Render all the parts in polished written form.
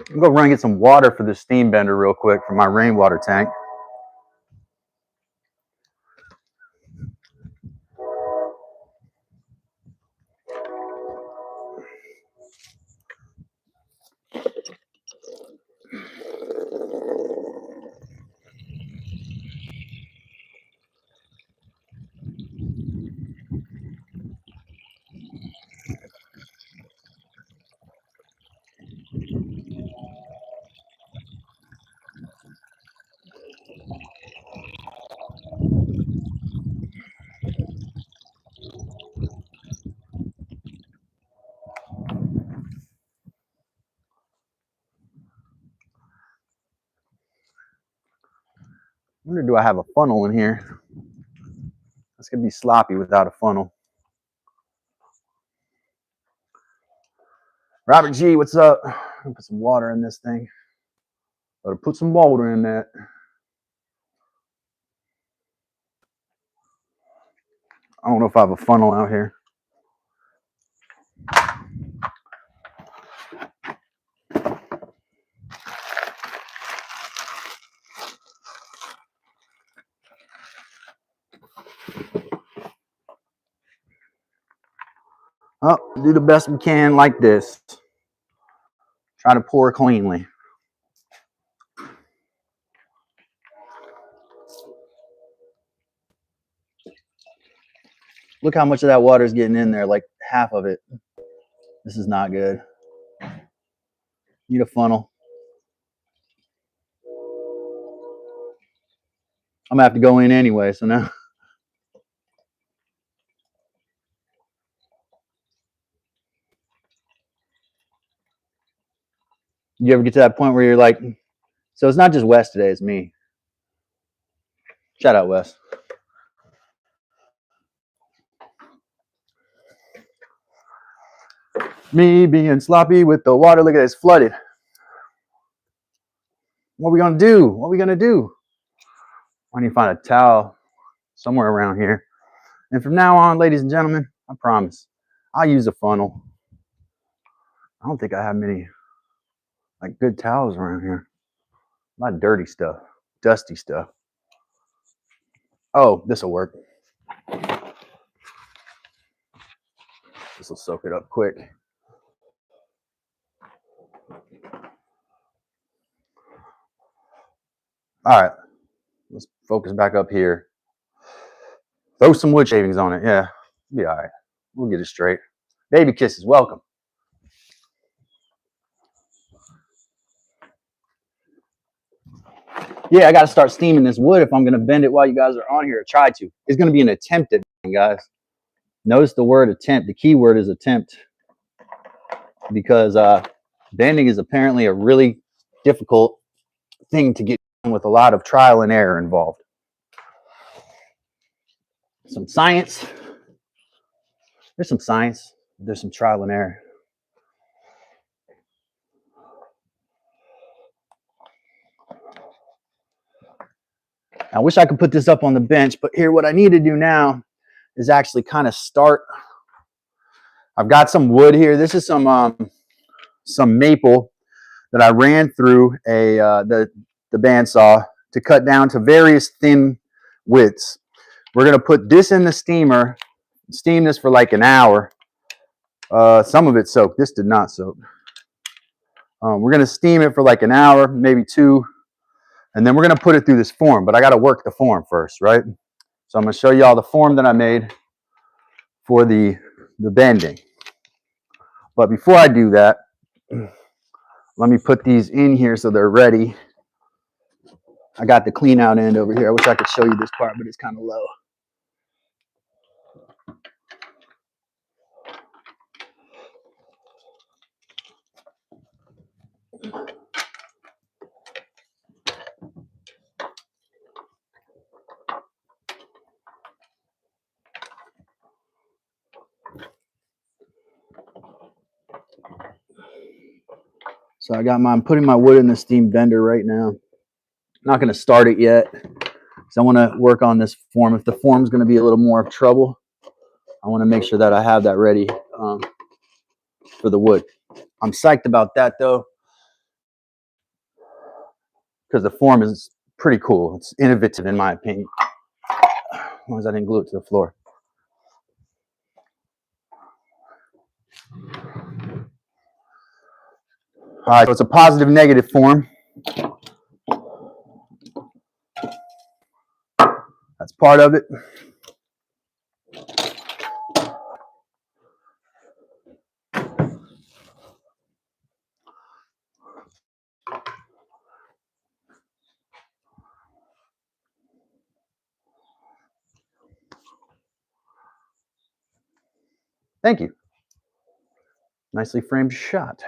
I'm going to run and get some water for the steam bender real quick for my rainwater tank. I wonder, do I have a funnel in here? It's going to be sloppy without a funnel. Robert G, what's up? I'm going to put some water in this thing. Better put some water in that. I don't know if I have a funnel out here. Oh, do the best we can like this. Try to pour cleanly. Look how much of that water is getting in there, like half of it. This is not good. Need a funnel. I'm gonna have to go in anyway, so now. You ever get to that point where you're like, so it's not just Wes today, it's me. Shout out, Wes. Me being sloppy with the water. Look at it, it's flooded. What are we gonna do? What are we gonna do? I need to find a towel somewhere around here. And from now on, ladies and gentlemen, I promise, I'll use a funnel. I don't think I have many like good towels around here. A lot of dirty stuff, dusty stuff. Oh, this will work. This will soak it up quick. All right, let's focus back up here. Throw some wood shavings on it. Yeah, be all right. We'll get it straight. Baby kisses, welcome. Yeah, I got to start steaming this wood if I'm going to bend it while you guys are on here. Try to. It's going to be an attempted, guys. Notice the word attempt. The key word is attempt, because bending is apparently a really difficult thing to get done with a lot of trial and error involved. Some science. There's some science. There's some trial and error. I wish I could put this up on the bench, but here what I need to do now is actually kind of start. I've got some wood here. This is some maple that I ran through the bandsaw to cut down to various thin widths. We're going to put this in the steamer, steam this for like an hour. Some of it soaked. This did not soak. We're going to steam it for like an hour, maybe two. And then we're going to put it through this form, but I got to work the form first, right? So I'm going to show you all the form that I made for the bending. But before I do that, let me put these in here so they're ready. I got the clean out end over here. I wish I could show you this part, but it's kind of low. So I'm putting my wood in the steam bender right now. I'm not going to start it yet because I want to work on this form. If the form's going to be a little more of trouble, I want to make sure that I have that ready for the wood. I'm psyched about that though. because the form is pretty cool. It's innovative in my opinion. As long as I didn't glue it to the floor. All right, so it's a positive negative form. That's part of it. Thank you. Nicely framed shot.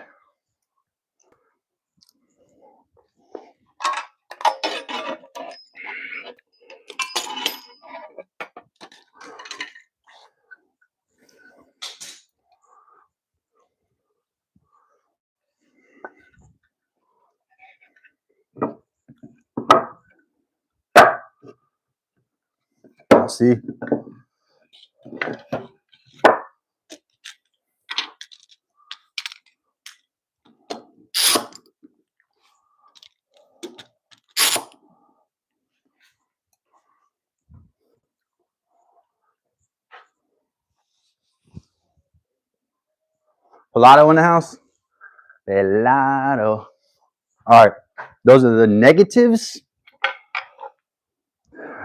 See? Pelado in the house? Pelado. All right, those are the negatives.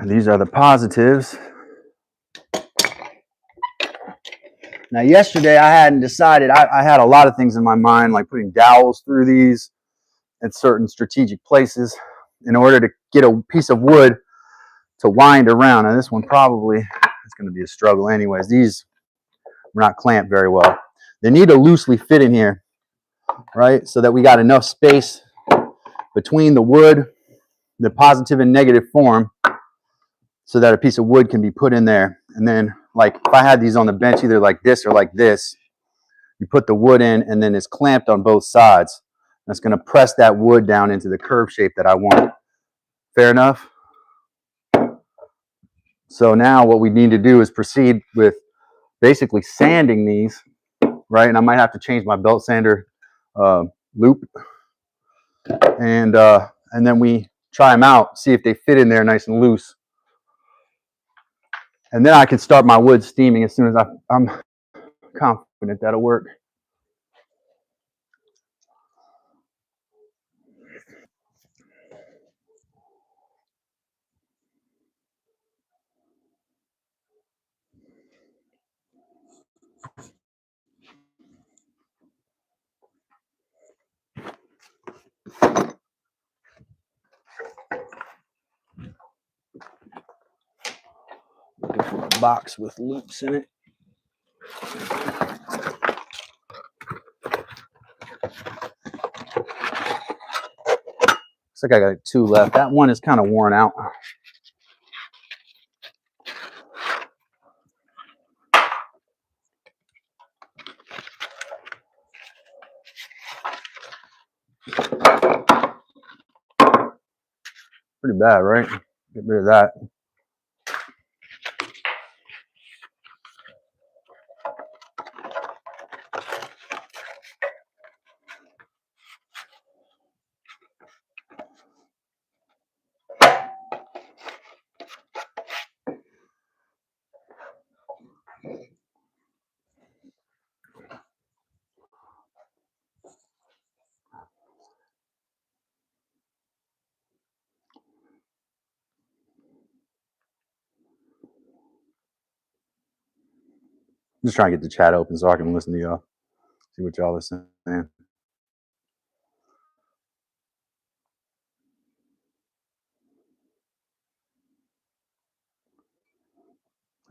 These are the positives. Now, yesterday I hadn't decided. I had a lot of things in my mind, like putting dowels through these at certain strategic places in order to get a piece of wood to wind around. Now, this one probably is going to be a struggle anyways. These were not clamped very well. They need to loosely fit in here, right? So that we got enough space between the wood, the positive and negative form, so that a piece of wood can be put in there. And then, like, if I had these on the bench either like this or like this, you put the wood in and then it's clamped on both sides. That's going to press that wood down into the curve shape that I want. Fair enough? So now what we need to do is proceed with basically sanding these, right? And I might have to change my belt sander loop. And then we try them out, see if they fit in there nice and loose. And then I can start my wood steaming as soon as I'm confident that'll work. Looking for a box with loops in it. Looks like I got 2 left. That one is kind of worn out. Pretty bad, right? Get rid of that. I'm just trying to get the chat open so I can listen to y'all, see what y'all are saying. There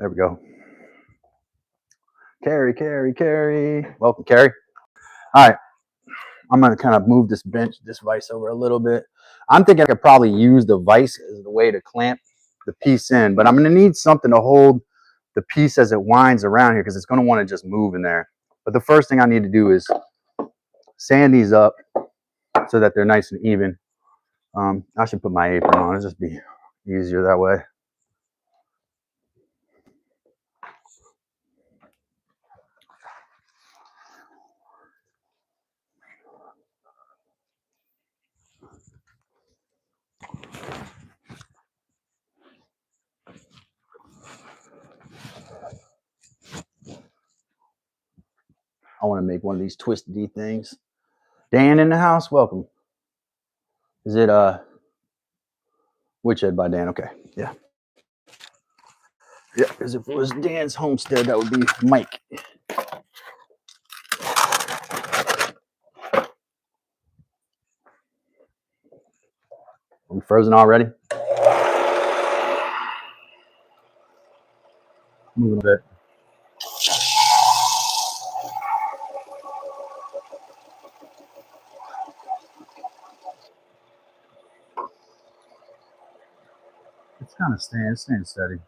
we go. Carrie. Welcome, Carrie. All right. I'm going to kind of move this vise over a little bit. I'm thinking I could probably use the vise as the way to clamp the piece in, but I'm going to need something to hold the piece as it winds around here because it's going to want to just move in there. But the first thing I need to do is sand these up so that they're nice and even. I should put my apron on. It'll just be easier that way. I want to make one of these twisty things. Dan in the house, welcome. Is it Witchhead by Dan? Okay, yeah, yeah. Because if it was Dan's homestead, that would be Mike. Are we frozen already? Moving a bit. It's kind of staying steady.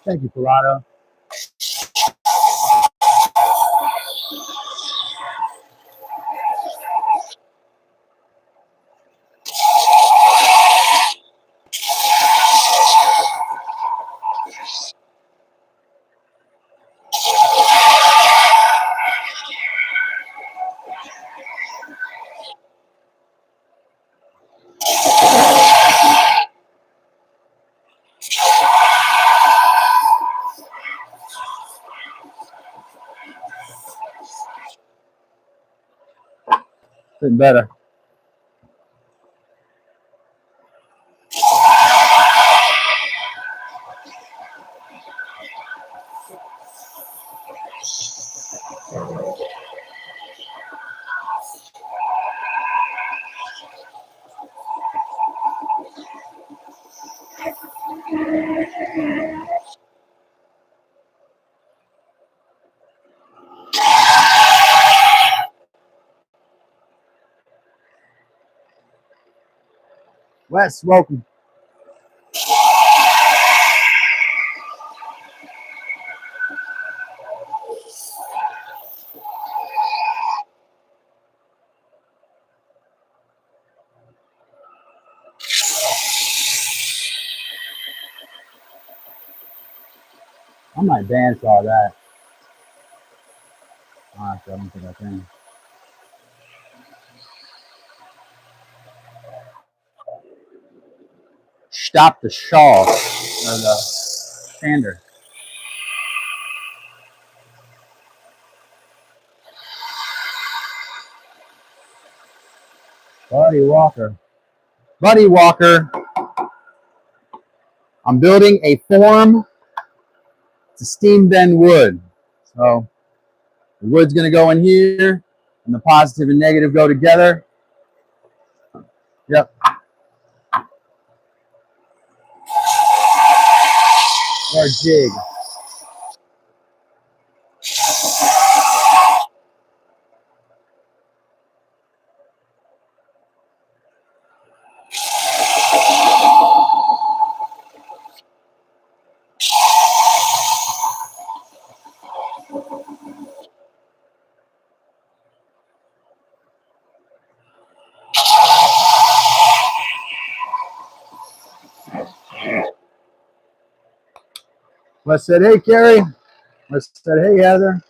Thank you, Corrado. Getting better. Wes, welcome. I might dance all that. Honestly, I don't think I can. Stop the shawl or the sander. Buddy Walker. Buddy Walker. I'm building a form to steam bend wood. So the wood's going to go in here, and the positive and negative go together. Yep. Or jig. Wes said, hey, Carrie. Wes said, hey, Heather.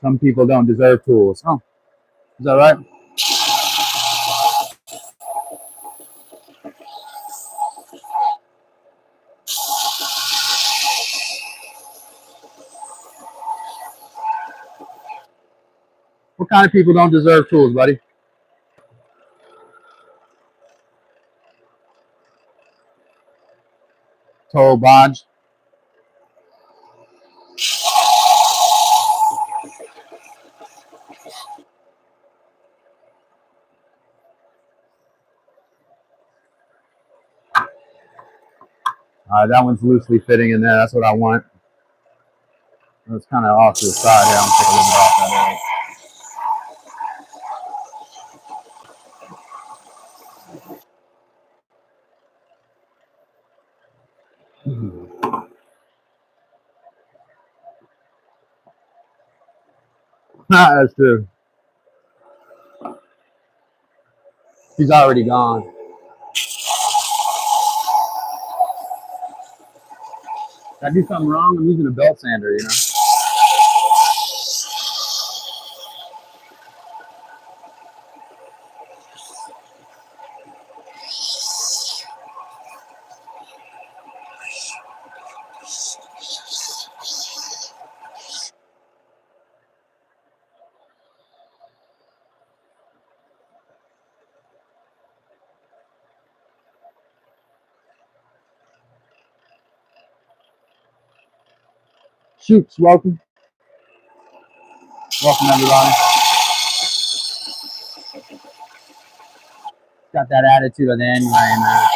Some people don't deserve tools. Oh, is that right? What kind of people don't deserve tools, buddy? Toll Bodge. That one's loosely fitting in there. That's what I want. It's kind of off to the side here. I'm going to take a little bit off that area. That's true. He's already gone. Did I do something wrong? I'm using a belt sander, you know. Shoots, welcome. Welcome, everybody. Got that attitude of the anyway, man.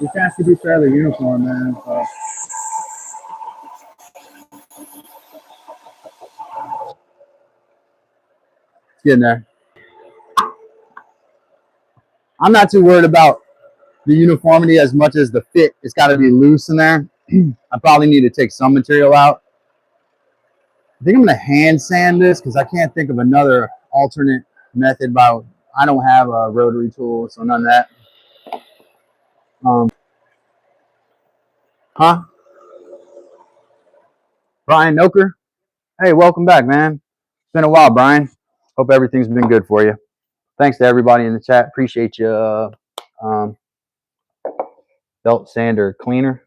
This has to be fairly uniform, man. So. It's getting there. I'm not too worried about the uniformity as much as the fit. It's got to be loose in there. I probably need to take some material out. I think I'm going to hand sand this because I can't think of another alternate method. I don't have a rotary tool, so none of that. Huh? Brian Noker? Hey, welcome back, man. It's been a while, Brian. Hope everything's been good for you. Thanks to everybody in the chat. Appreciate you. Belt sander cleaner.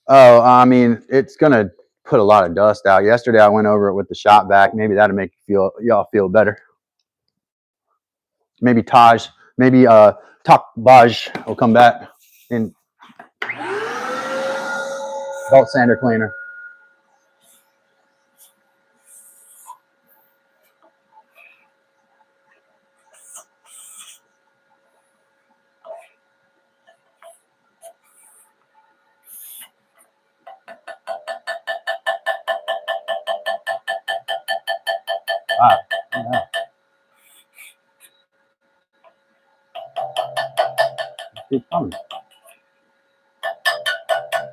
Oh, I mean, it's going to put a lot of dust out. Yesterday, I went over it with the shop vac. Maybe that'll make y'all feel better. Maybe Taj, maybe Tok Baj will come back in belt sander cleaner. Wow. Yeah. Keep coming.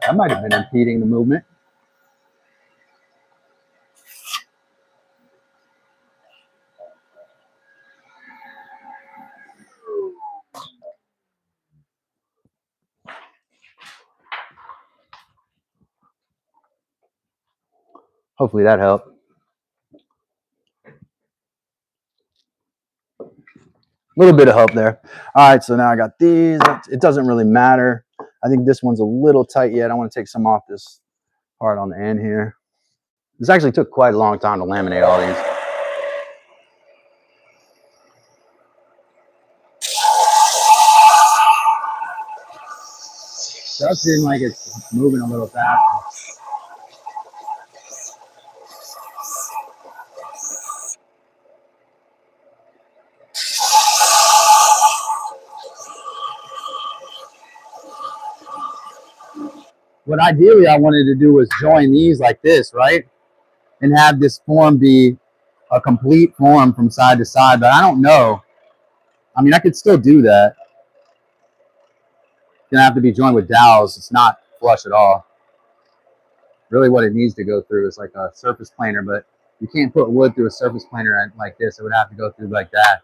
That might have been impeding the movement. Hopefully that helped. A little bit of help there. All right, so now I got these. It doesn't really matter. I think this one's a little tight yet. I want to take some off this part on the end here. This actually took quite a long time to laminate all these. It does seem like it's moving a little fast. What ideally I wanted to do was join these like this, right? And have this form be a complete form from side to side, but I don't know. I mean, I could still do that. It's gonna have to be joined with dowels. It's not flush at all. Really what it needs to go through is like a surface planer, but you can't put wood through a surface planer like this. It would have to go through like that.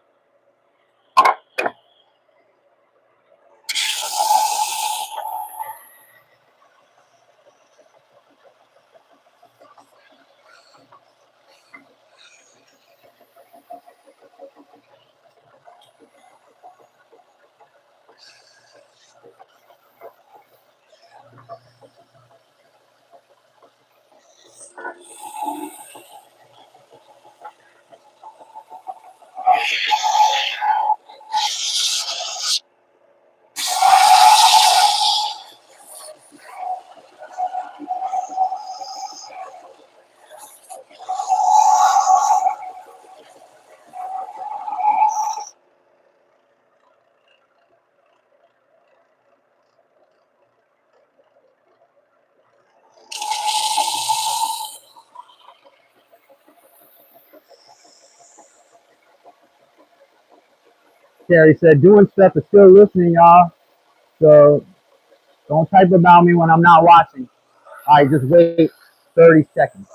Terry said, doing stuff is still listening, y'all. So don't type about me when I'm not watching. All right, just wait 30 seconds.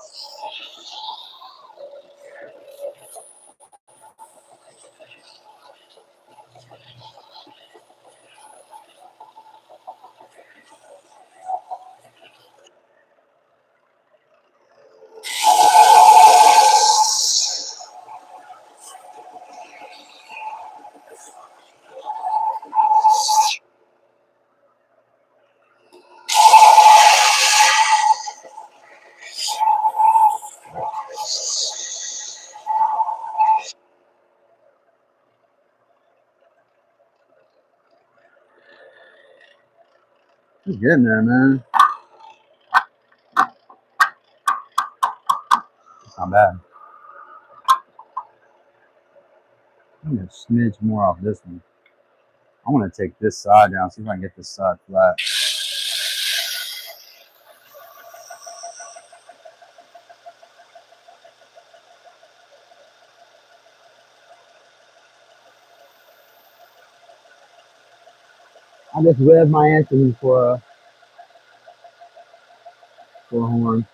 It's getting there, man. It's not bad. I'm gonna smidge more off this one. I want to take this side down, see if I can get this side flat. I just read my answer for a horn.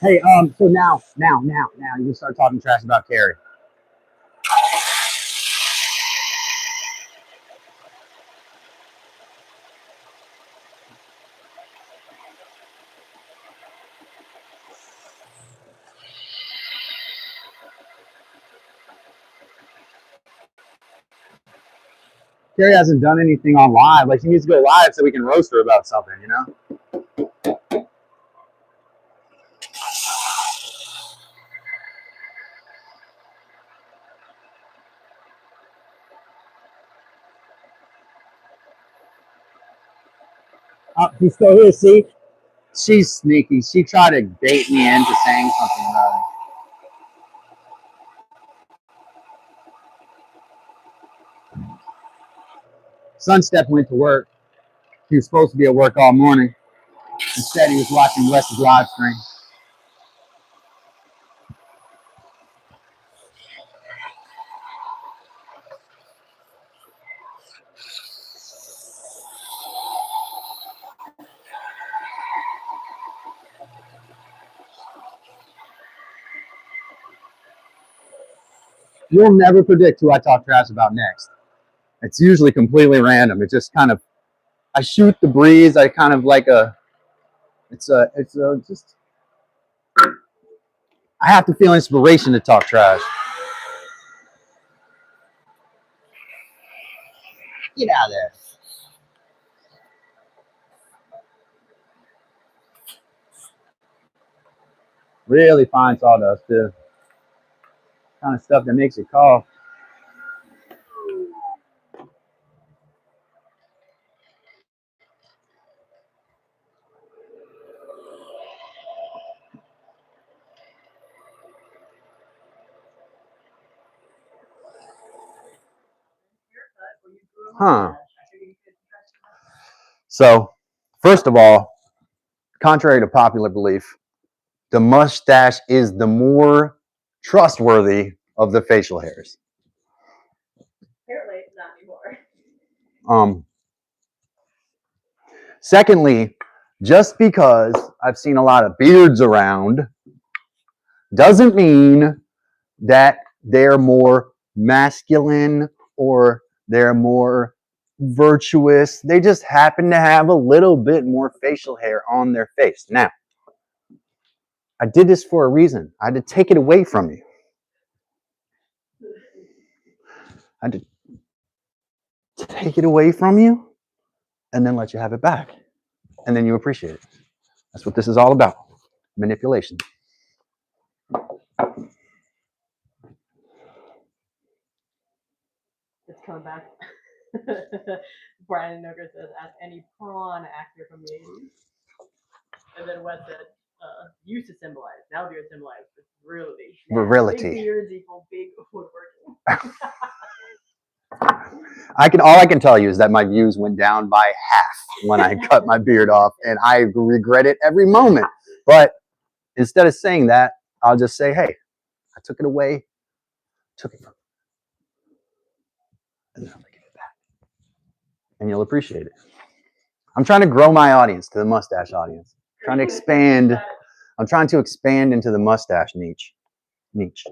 Hey, so now, you can start talking trash about Carrie. Carrie hasn't done anything on live. Like, she needs to go live so we can roast her about something, you know? He's still here, see? She's sneaky. She tried to bait me into saying something about it. Sunstep went to work. He was supposed to be at work all morning. Instead, he was watching Wes's live stream. You'll never predict who I talk trash about next. It's usually completely random. It just kind of, I shoot the breeze. I kind of like just, I have to feel inspiration to talk trash. Get out of there. Really fine sawdust, too. Kind of stuff that makes you cough. Huh. So, first of all, contrary to popular belief, the mustache is the more trustworthy of the facial hairs. Apparently, not anymore. Secondly, just because I've seen a lot of beards around doesn't mean that they're more masculine or they're more virtuous. They just happen to have a little bit more facial hair on their face. Now, I did this for a reason. I had to take it away from you. I had to take it away from you and then let you have it back. And then you appreciate it. That's what this is all about. Manipulation. It's coming back. Brian Noger says, ask any prawn actor from the 80s. And then Wes said, used to symbolize. Now beard symbolize virility. Virility. Big beards equal big woodworking. All I can tell you is that my views went down by half when I cut my beard off, and I regret it every moment. But instead of saying that, I'll just say, hey, I took it away, took it from you, and then I'll give it back. And you'll appreciate it. I'm trying to grow my audience to the mustache audience. I'm trying to expand. I'm trying to expand into the mustache niche. Wes sent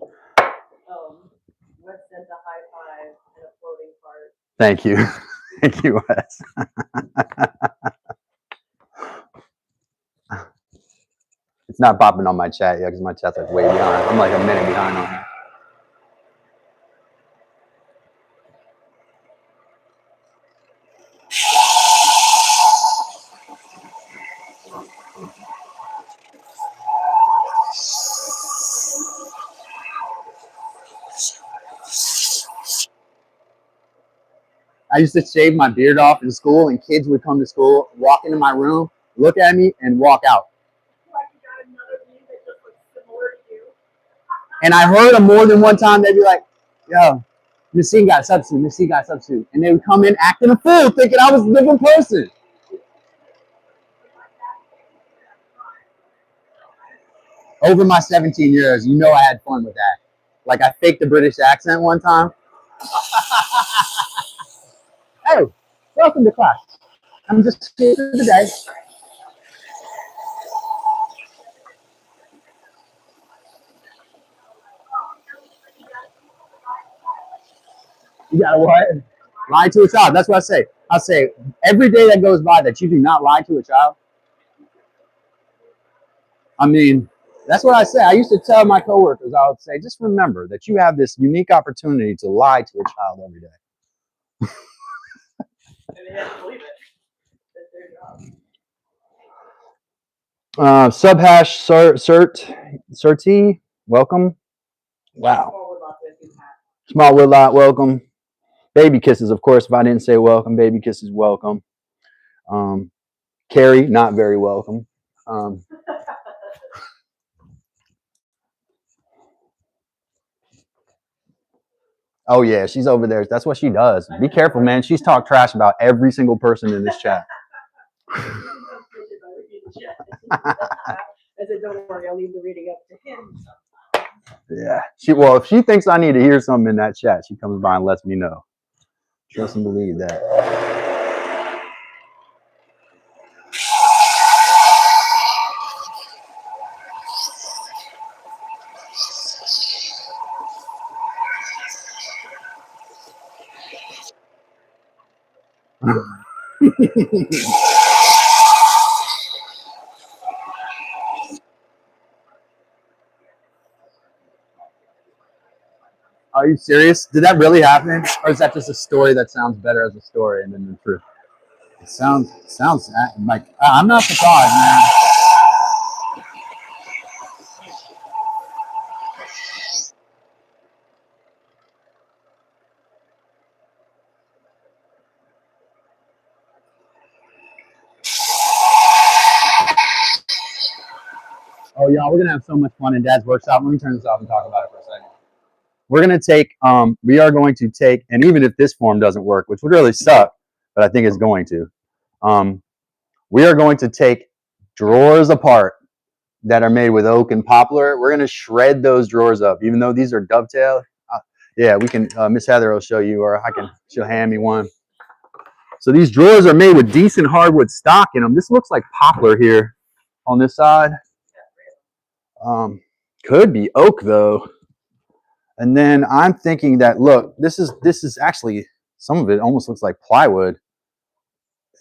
a high five and a floating fart. Thank you. Thank you, Wes. It's not popping on my chat yet because my chat's like way behind. I'm like a minute behind on it. I used to shave my beard off in school, and kids would come to school, walk into my room, look at me, and walk out. Like you got another view that just looks similar to you. And I heard them more than one time. They'd be like, yo, Miss Seetin got substitute, Miss Seetin got substitute. And they would come in acting a fool, thinking I was a different person. Over my 17 years, you know I had fun with that. Like I faked the British accent one time. Hey, welcome to class. I'm just here for the day. You gotta what? Lie to a child. That's what I say. I say every day that goes by that you do not lie to a child. I mean, that's what I say. I used to tell my coworkers, I would say, just remember that you have this unique opportunity to lie to a child every day. And they have to believe it. That's their job. Subhash Surti, welcome. Wow. Small Woodlot, welcome. Baby kisses, of course. If I didn't say welcome, baby kisses, welcome. Carrie, not very welcome. Oh yeah, she's over there. That's what she does. Be careful, man. She's talked trash about every single person in this chat. I said, don't worry, I'll leave the reading up to him. Yeah. Well, if she thinks I need to hear something in that chat, she comes by and lets me know. Trust and believe that. Are you serious? Did that really happen? Or is that just a story that sounds better as a story and then the truth? It sounds like, I'm not surprised, man. Oh, y'all, we're going to have so much fun in Dad's workshop. Let me turn this off and talk about it for a second. We're going to take, we are going to take, and even if this form doesn't work, which would really suck, but I think it's going to, we are going to take drawers apart that are made with oak and poplar. We're going to shred those drawers up, even though these are dovetail. Yeah, we can, Miss Heather will show you, or she'll hand me one. So these drawers are made with decent hardwood stock in them. This looks like poplar here on this side. Could be oak though. And then I'm thinking that, look, this is actually, some of it almost looks like plywood.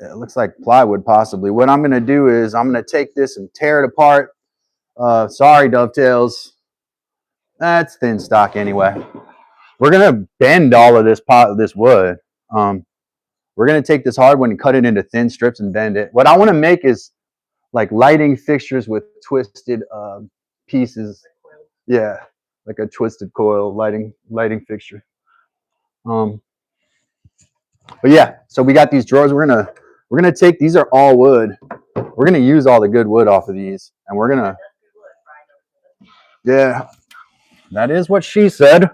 It looks like plywood possibly. What I'm going to do is I'm going to take this and tear it apart. Sorry, dovetails. That's thin stock anyway. We're going to bend all of this wood. We're going to take this hardwood and cut it into thin strips and bend it. What I want to make is like lighting fixtures with twisted pieces. Yeah, like a twisted coil lighting fixture. But yeah, so we got these drawers. We're gonna take, these are all wood. We're gonna use all the good wood off of these, and we're gonna. Yeah, that is what she said.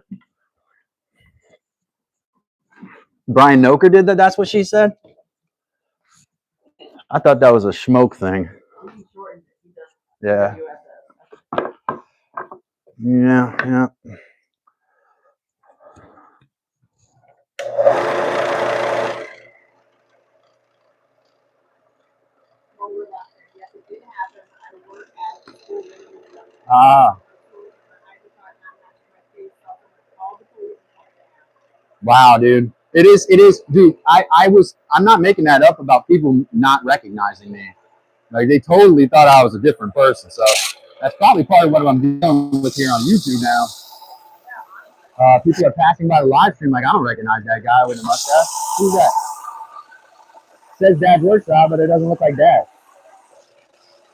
Brian Noker did that. That's what she said. I thought that was a smoke thing. Yeah. Yeah. Ah. Wow, dude. It is, dude. I'm not making that up about people not recognizing me. Like, they totally thought I was a different person. So that's probably part of what I'm dealing with here on YouTube now. People are passing by the live stream like, I don't recognize that guy with a mustache. Who's that? It says Dad's Workshop, but it doesn't look like Dad.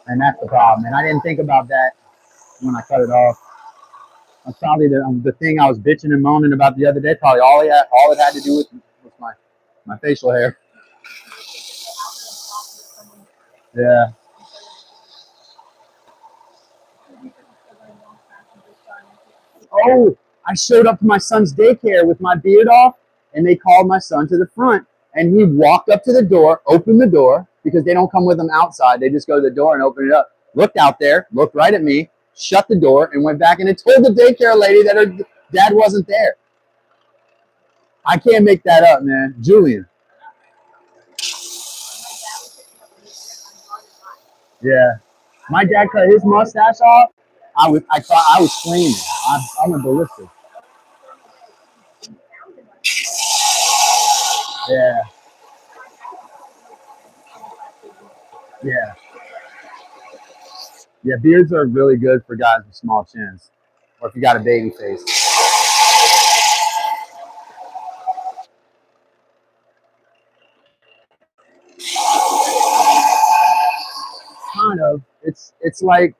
And that's the problem. And I didn't think about that when I cut it off. That's probably the thing I was bitching and moaning about the other day. Probably all it had to do with my facial hair. Yeah. Oh, I showed up to my son's daycare with my beard off, and they called my son to the front. And he walked up to the door, opened the door, because they don't come with them outside. They just go to the door and open it up. Looked out there, looked right at me, shut the door, and went back and told the daycare lady that her dad wasn't there. I can't make that up, man. Julian. Yeah. My dad cut his mustache off. I thought I was screaming. I'm a ballistic. Yeah. Yeah. Yeah, beards are really good for guys with small chins, or if you got a baby face. Kind of. It's like,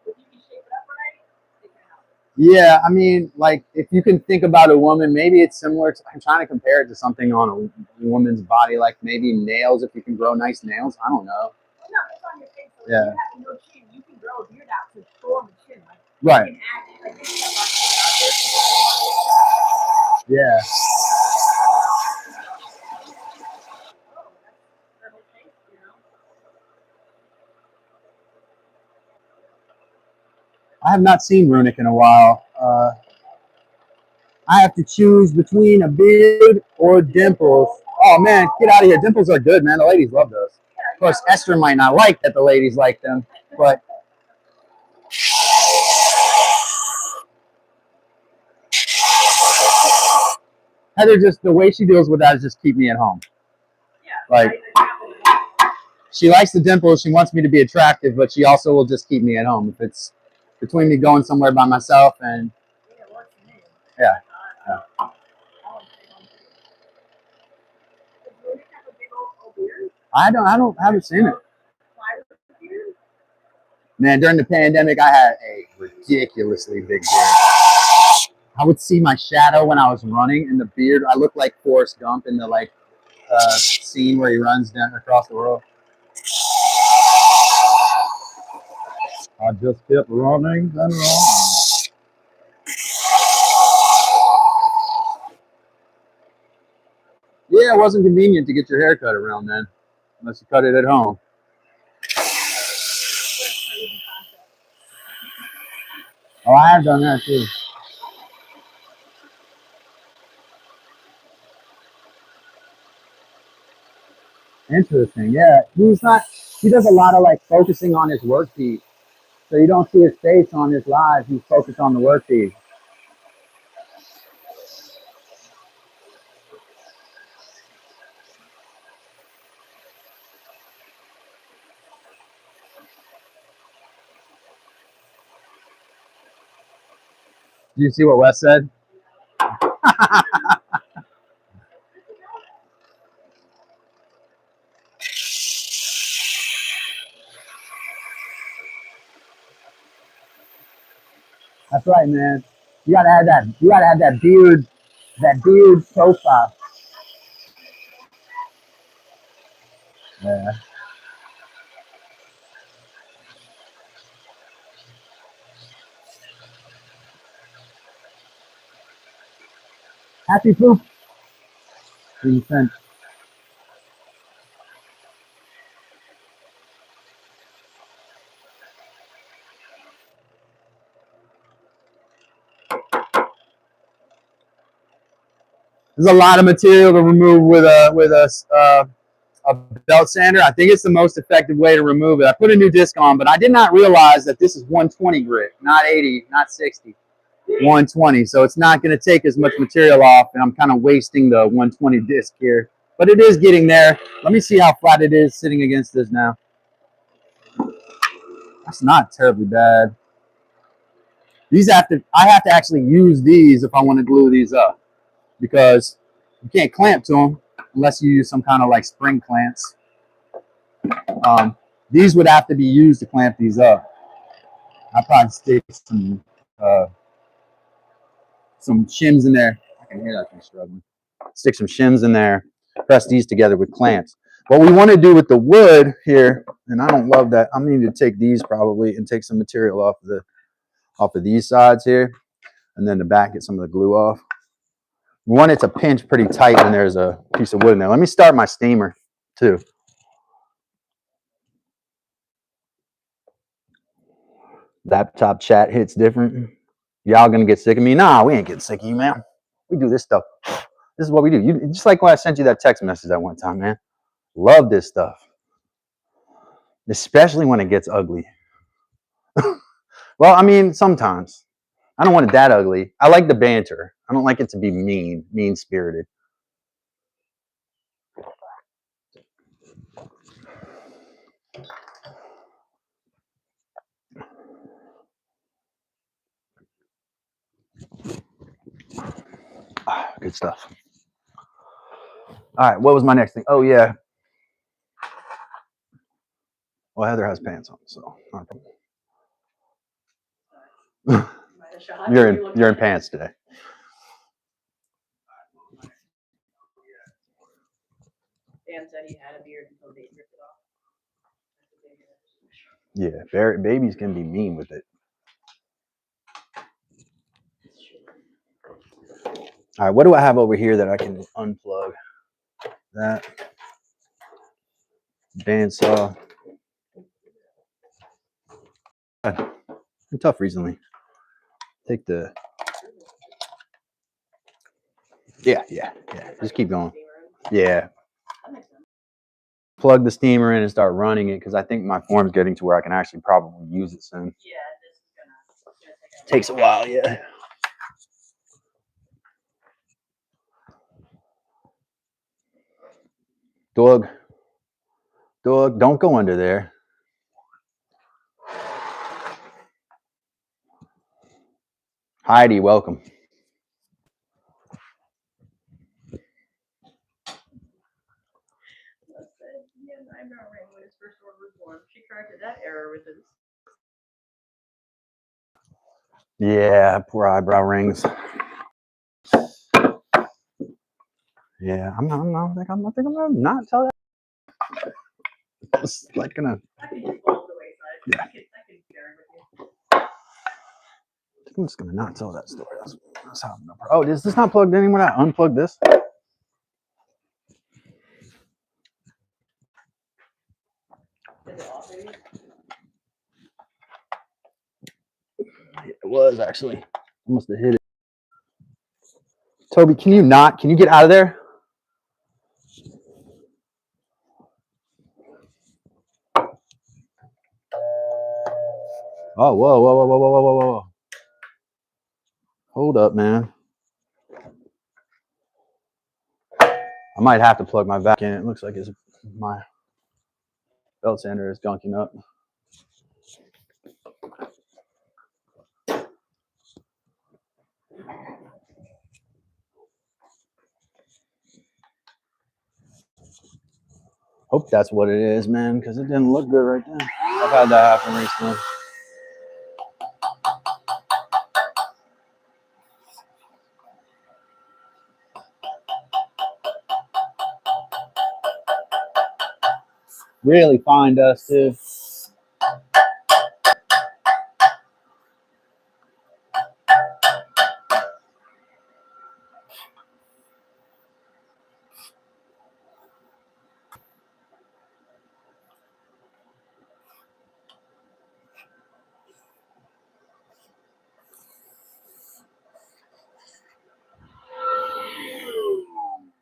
yeah. I mean, like, if you can think about a woman, maybe it's similar to. I'm trying to compare it to something on a woman's body, like maybe nails. If you can grow nice nails, I don't know. Yeah. Right. Yeah. I have not seen Runic in a while. I have to choose between a beard or dimples. Oh man, get out of here. Dimples are good, man. The ladies love those. Of course, Esther might not like that the ladies like them, but Heather, just the way she deals with that is just keep me at home. Like, she likes the dimples. She wants me to be attractive, but she also will just keep me at home. If it's between me going somewhere by myself and yeah. I haven't seen it. Man, during the pandemic, I had a ridiculously big beard. I would see my shadow when I was running in the beard. I looked like Forrest Gump in the scene where he runs down across the world. I just kept running and running. Yeah, it wasn't convenient to get your hair cut around then, unless you cut it at home. Oh, I have done that too. Interesting. Yeah, he does a lot of like focusing on his workpiece. So you don't see his face on his live. He's focused on the workpiece. Did you see what Wes said? That's right, man. You gotta have that. You gotta have that beard profile. Yeah. Happy poop. There's a lot of material to remove with a belt sander. I think it's the most effective way to remove it. I put a new disc on, but I did not realize that this is 120 grit, not 80, not 60. 120, so it's not going to take as much material off, and I'm kind of wasting the 120 disc here, but it is getting there. Let me see how flat it is sitting against this now. That's not terribly bad. I have to actually use these if I want to glue these up, because you can't clamp to them unless you use some kind of like spring clamps. These would have to be used to clamp these up. I'll probably stick some shims in there. I can hear that thing struggling. Stick some shims in there, press these together with clamps. What we want to do with the wood here, and I don't love that, I'm going to need to take these probably and take some material off of these sides here, and then the back, get some of the glue off. We want it to pinch pretty tight when there's a piece of wood in there. Let me start my steamer too. Laptop chat hits different. Y'all gonna get sick of me? Nah, we ain't getting sick of you, man. We do this stuff. This is what we do. You just like when I sent you that text message that one time, man. Love this stuff, especially when it gets ugly. Well, I mean, sometimes. I don't want it that ugly. I like the banter. I don't like it to be mean-spirited. Good stuff. All right, what was my next thing? Oh, yeah. Well, Heather has pants on, so not a problem. You're in pants today. Dan said he had a beard until they ripped it off. Yeah, babies can be mean with it. All right, what do I have over here that I can unplug? That bandsaw. Been tough recently. Take the. Yeah. Just keep going. Yeah. Plug the steamer in and start running it, because I think my form's getting to where I can actually probably use it soon. Yeah, this is gonna Takes a while, yeah. Doug, don't go under there. Heidi, welcome. eyebrow ring when his first order was born. She corrected that error with his. Yeah, poor eyebrow rings. Yeah, I'm not gonna not tell that. It's like gonna. I could just fall to the wayside. Yeah. I could share it with you. I'm just gonna not tell that story. That's how I'm gonna. Oh, is this not plugged in when I unplug this? Is it off, maybe? It was actually. I must have hit it. Toby, can you get out of there? Oh, whoa, whoa, whoa, whoa, whoa, whoa, whoa, whoa. Hold up, man. I might have to plug my vac in. It looks like my belt sander is gunking up. Hope that's what it is, man, because it didn't look good right there. I've had that happen recently. Really fine dust, too.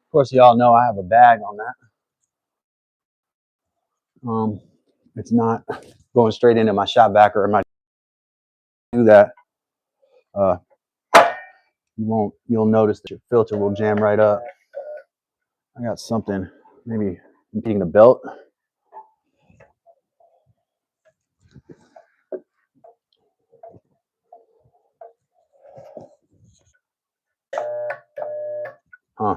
Of course, y'all know I have a bag on that. It's not going straight into my shop vac, or my do that. You'll notice that your filter will jam right up. I got something, maybe impeding the belt. Huh.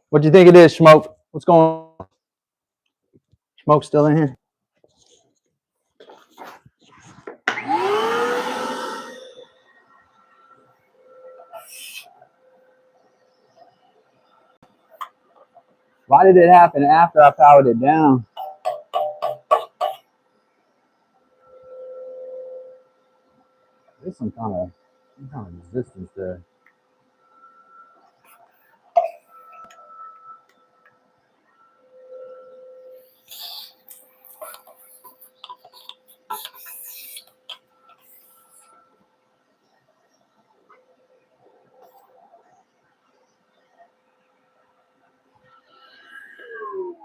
What do you think it is, Smoke? What's going on? Smoke still in here? Why did it happen after I powered it down? There's some kind of resistance there.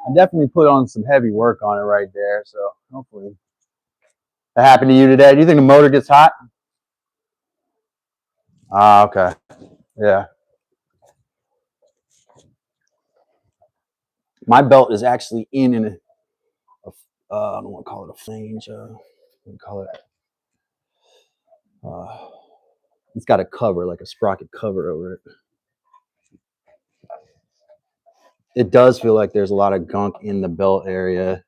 I definitely put on some heavy work on it right there, so hopefully that happened to you today. Do you think the motor gets hot? Ah, okay. Yeah. My belt is actually in I don't want to call it a flange. What do you call it? It's got a cover, like a sprocket cover over it. It does feel like there's a lot of gunk in the belt area.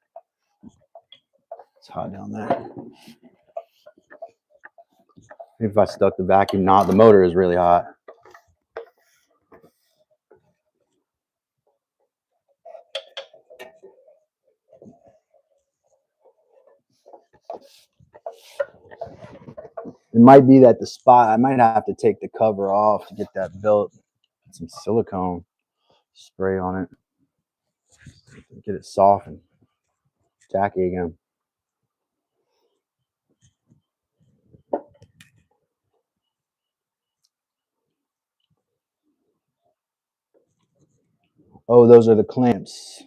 It's hot down there. Maybe if I stuck the vacuum knot, the motor is really hot. It might be that the spot, I might have to take the cover off to get that belt, put some silicone spray on it, get it soft and tacky again. Oh, those are the clamps.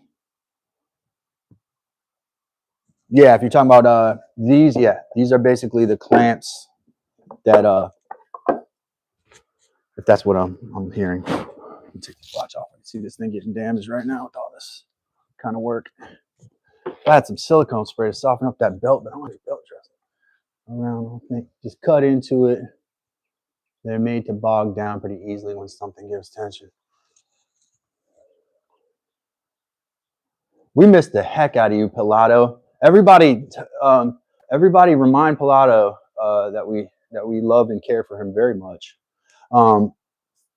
Yeah, if you're talking about these, yeah, these are basically the clamps that if that's what I'm hearing. Let me take the watch off. I can see this thing getting damaged right now with all this kind of work. I had some silicone spray to soften up that belt, but I don't have a belt dress around. I think just cut into it. They're made to bog down pretty easily when something gives tension. We missed the heck out of you, Pilato. Everybody remind Pilato that we love and care for him very much.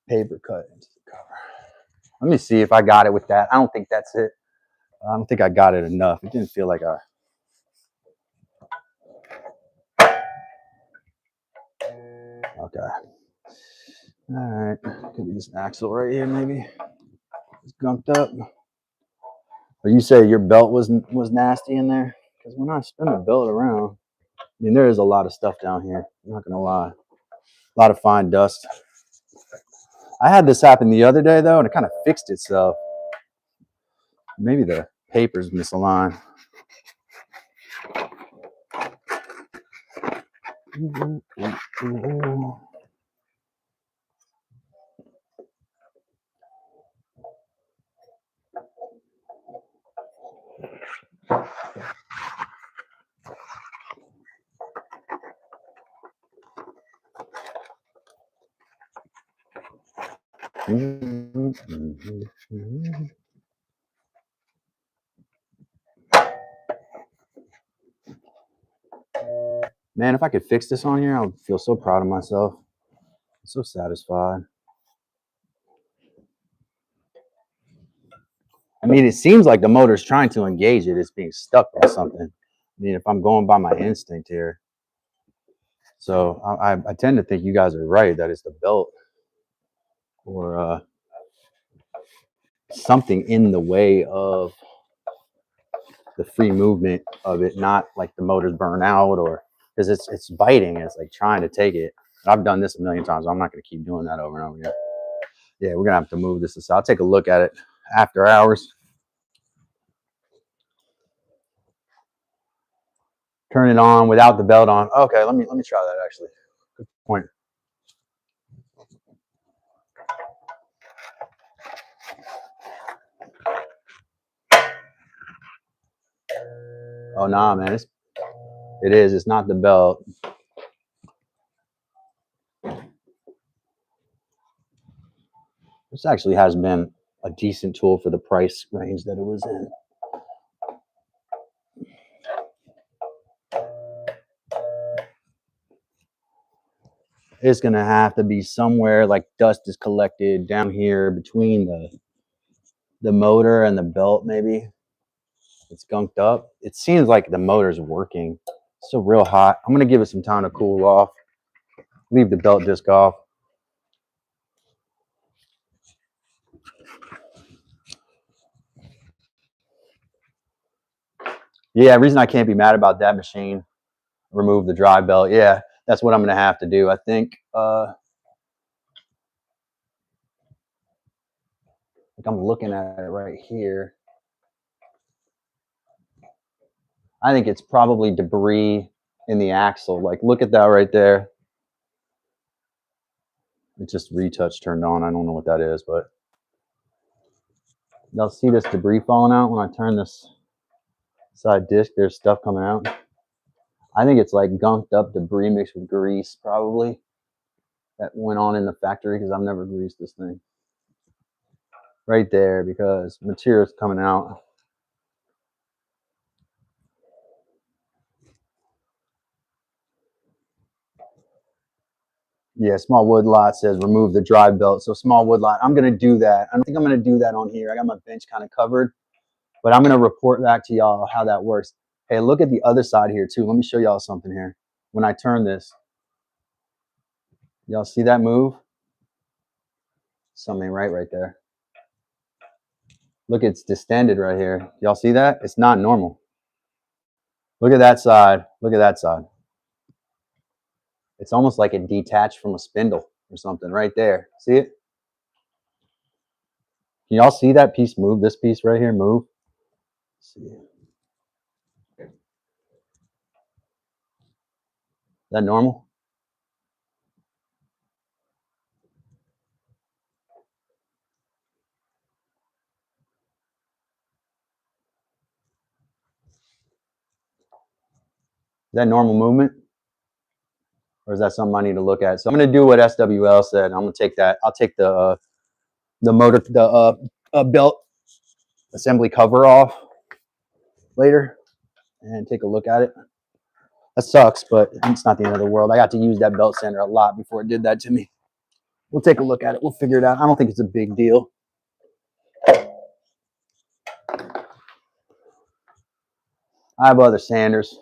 Paper cut into the cover. Let me see if I got it with that. I don't think that's it. I don't think I got it enough. It didn't feel like I. Okay. All right. Could be this axle right here, maybe. It's gunked up. But you say your belt was nasty in there? Because when I spin the belt around, I mean, there is a lot of stuff down here. I'm not gonna lie. A lot of fine dust. I had this happen the other day though, and it kind of fixed itself. Maybe the paper's misaligned. Ooh, ooh, ooh. Man, if I could fix this on here, I would feel so proud of myself. I'm so satisfied. I mean, it seems like the motor's trying to engage it. It's being stuck by something. I mean, if I'm going by my instinct here. So I tend to think you guys are right, that it's the belt or something in the way of the free movement of it, not like the motor's burn out or because it's biting. It's like trying to take it. I've done this a million times. I'm not going to keep doing that over and over again. Yeah, we're going to have to move this aside. I'll take a look at it after hours. Turn it on without the belt on. Okay, let me try that actually. Good point. Oh nah, man, it is. It's not the belt. This actually has been a decent tool for the price range that it was in. It's gonna have to be somewhere like dust is collected down here between the motor and the belt. Maybe it's gunked up. It seems like the motor's working. It's still real hot. I'm gonna give it some time to cool off. Leave the belt disc off. Yeah, reason I can't be mad about that machine. Remove the drive belt. Yeah, that's what I'm gonna have to do. I think. Like I'm looking at it right here. I think it's probably debris in the axle. Like, look at that right there. It's just retouch turned on. I don't know what that is, but y'all see this debris falling out when I turn this side disc? There's stuff coming out. I think it's like gunked up debris mixed with grease, probably, that went on in the factory because I've never greased this thing. Right there, because material's coming out. Yeah, Small Wood Lot says remove the drive belt. So Small Wood Lot, I'm going to do that. I don't think I'm going to do that on here. I got my bench kind of covered, but I'm going to report back to y'all how that works. Hey, look at the other side here too. Let me show y'all something here. When I turn this, y'all see that move? Something right there. Look, it's distended right here. Y'all see that? It's not normal. Look at that side. Look at that side. It's almost like it detached from a spindle or something right there. See it? Can y'all see that piece move? This piece right here move? Let's see. Is that normal? Is that normal movement? Or is that something I need to look at? So I'm going to do what SWL said. I'm going to take that. I'll take the motor, the belt assembly cover off later and take a look at it. That sucks, but it's not the end of the world. I got to use that belt sander a lot before it did that to me. We'll take a look at it. We'll figure it out. I don't think it's a big deal. I have other sanders.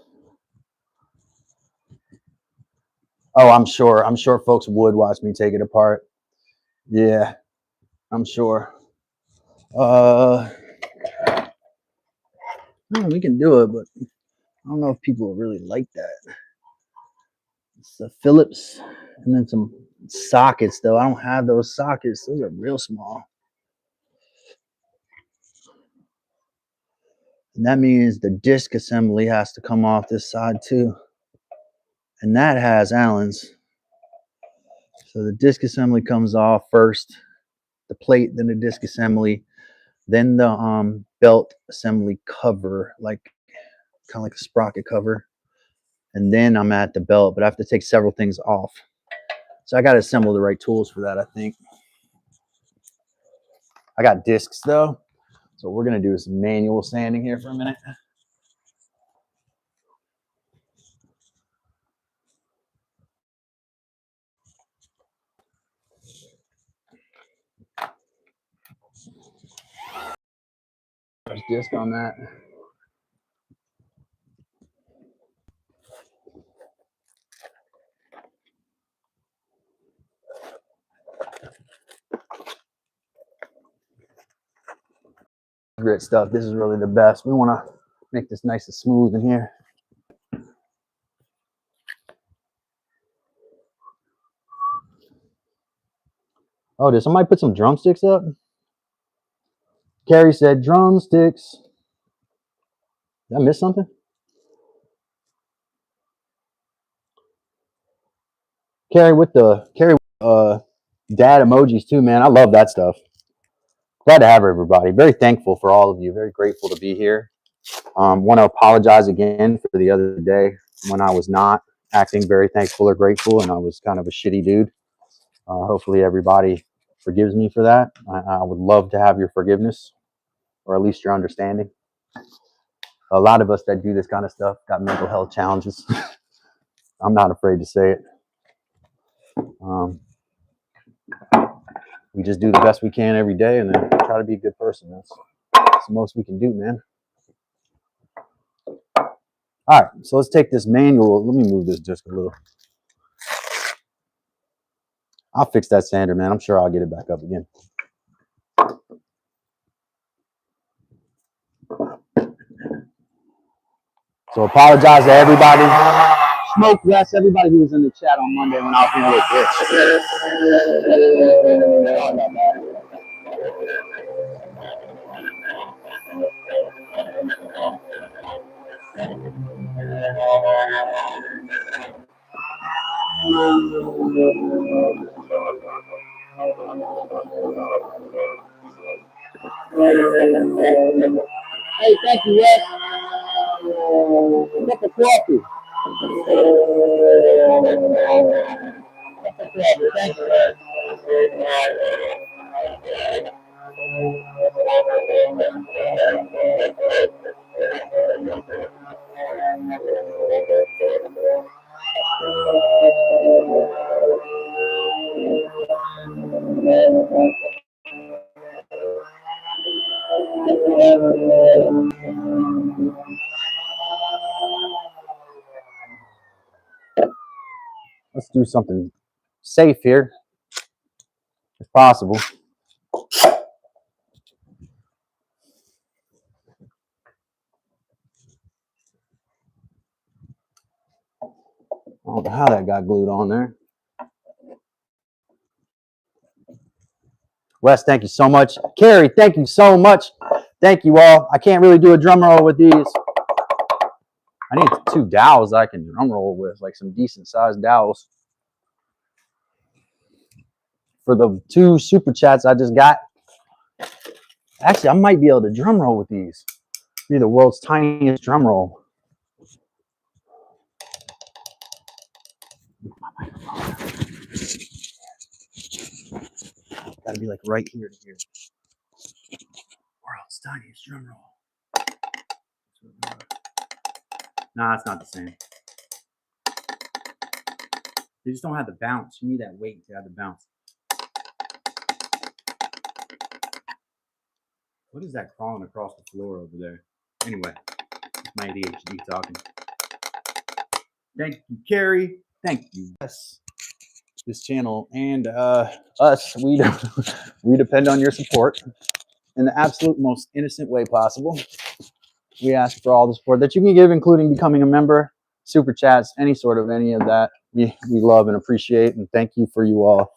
Oh, I'm sure. I'm sure folks would watch me take it apart. Yeah, I'm sure. We can do it, but I don't know if people will really like that. It's the Phillips and then some sockets, though. I don't have those sockets. Those are real small. And that means the disc assembly has to come off this side, too. and that has Allen's. So the disc assembly comes off first, the plate, then the disc assembly, then the belt assembly cover, like kind of like a sprocket cover, and then I'm at the belt, but I have to take several things off. So I got to assemble the right tools for that, I think. I got discs though, so what we're gonna do is manual sanding here for a minute. There's disc on that. Grit stuff. This is really the best. We want to make this nice and smooth in here. Oh, did somebody put some drumsticks up? Carrie said drumsticks. Did I miss something? Carrie with dad emojis too, man. I love that stuff. Glad to have everybody. Very thankful for all of you. Very grateful to be here. Want to apologize again for the other day when I was not acting very thankful or grateful, and I was kind of a shitty dude. Hopefully everybody forgives me for that. I would love to have your forgiveness, or at least your understanding. A lot of us that do this kind of stuff got mental health challenges. I'm not afraid to say it. We just do the best we can every day and then try to be a good person. That's the most we can do, man. All right, so let's take this manual. Let me move this disc a little. I'll fix that sander, man. I'm sure I'll get it back up again. So apologize to everybody. Smoke less, everybody who was in the chat on Monday when I was being a little bitch. Hey, thank you, Wes. Cup of coffee. Thank you. Let's do something safe here, if possible. I don't know how that got glued on there. Wes, thank you so much. Carrie, thank you so much. Thank you all. I can't really do a drum roll with these. I need 2 dowels I can drum roll with, like some decent sized dowels. For the 2 super chats I just got. Actually, I might be able to drum roll with these. Be the world's tiniest drum roll. Gotta be like right here to here. World's tiniest drum roll. Nah, it's not the same. They just don't have the bounce. You need that weight to have the bounce. What is that crawling across the floor over there? Anyway, it's my ADHD talking. Thank you, Carrie. Thank you. Yes. This channel and us, we depend on your support in the absolute most innocent way possible. We ask for all the support that you can give, including becoming a member, super chats, any of that. We love and appreciate, and thank you for you all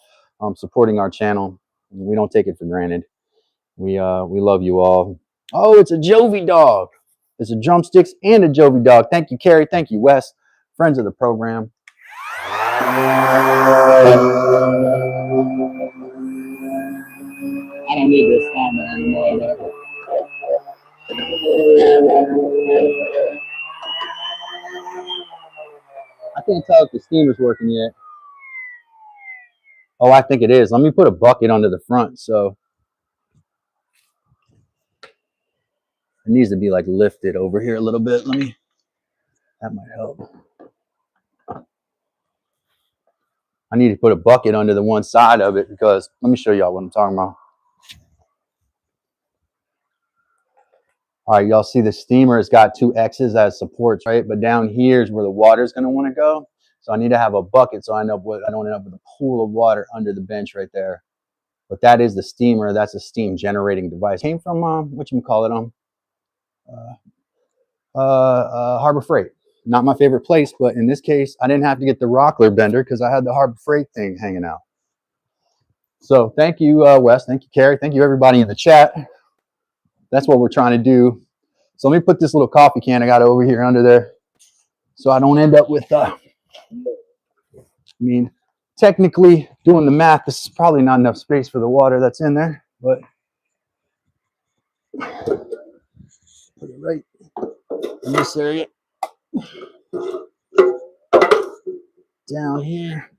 supporting our channel. We don't take it for granted. We love you all. Oh, it's a Jovi dog. It's a drumsticks and a Jovi dog. Thank you, Carrie. Thank you, Wes. Friends of the program. I don't need this on there anymore. I can't tell if the steamer's working yet. Oh, I think it is. Let me put a bucket under the front, so it needs to be like lifted over here a little bit. That might help. I need to put a bucket under the one side of it because let me show y'all what I'm talking about. All right, y'all see the steamer has got two X's as supports, right? But down here is where the water is going to want to go. So I need to have a bucket so I don't end up with a pool of water under the bench right there. But that is the steamer. That's a steam generating device. Came from whatchamacallit, Harbor Freight. Not my favorite place, but in this case, I didn't have to get the Rockler bender because I had the Harbor Freight thing hanging out. So thank you, Wes. Thank you, Carrie. Thank you, everybody in the chat. That's what we're trying to do. So let me put this little coffee can I got over here under there so I don't end up with, I mean, technically doing the math, this is probably not enough space for the water that's in there, but put it right in this area. Down here.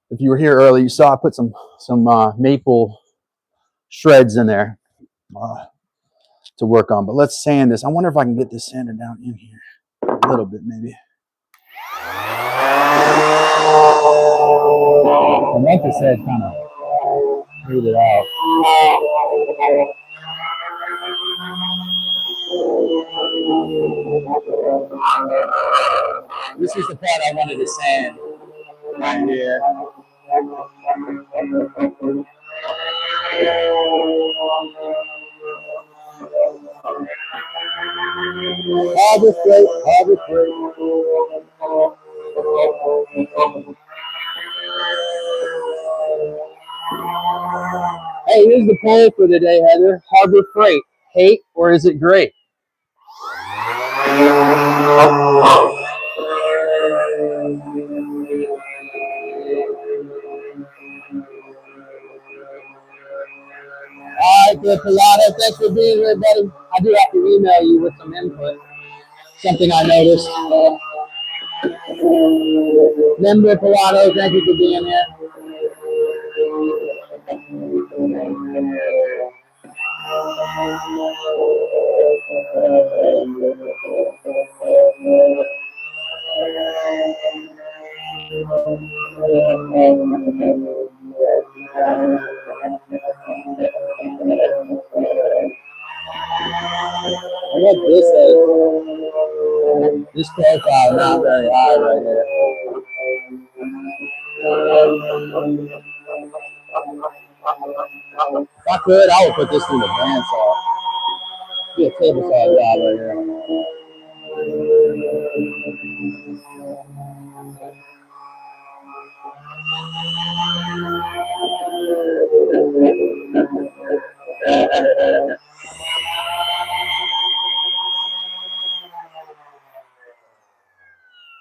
If you were here early, you saw I put some maple shreds in there to work on. But let's sand this. I wonder if I can get this sander down in here a little bit, maybe. I meant to say kind of smooth it out. This is the part I wanted to sand right here. Harbor Freight, Harbor Freight. Hey, here's the poll for the day, Heather. Harbor Freight, hate or is it great? All right, good, Pilata. Thanks for being here, buddy. I do have to email you with some input. Something I noticed. Member Pilata, thank you for being here. What this is? This profile not very high right here. If I could, I would put this through the bandsaw. Be a table saw job right here.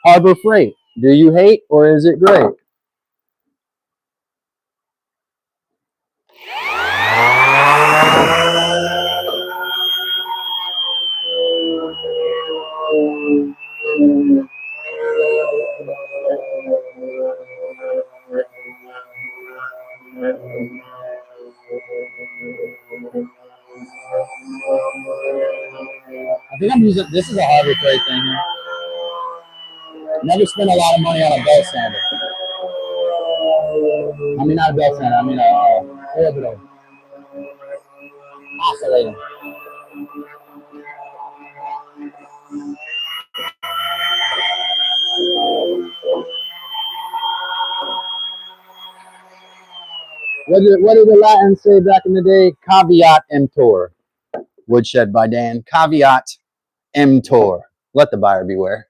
Harbor Freight, do you hate or is it great? I think I'm using, this is a Harbor Freight thing here. Never spent a lot of money on a belt sander. I mean, not a belt sander, I mean a orbital. Oscillator. What did the Latins say back in the day? Caveat emptor. Woodshed by Dan. Caveat emptor. Let the buyer beware.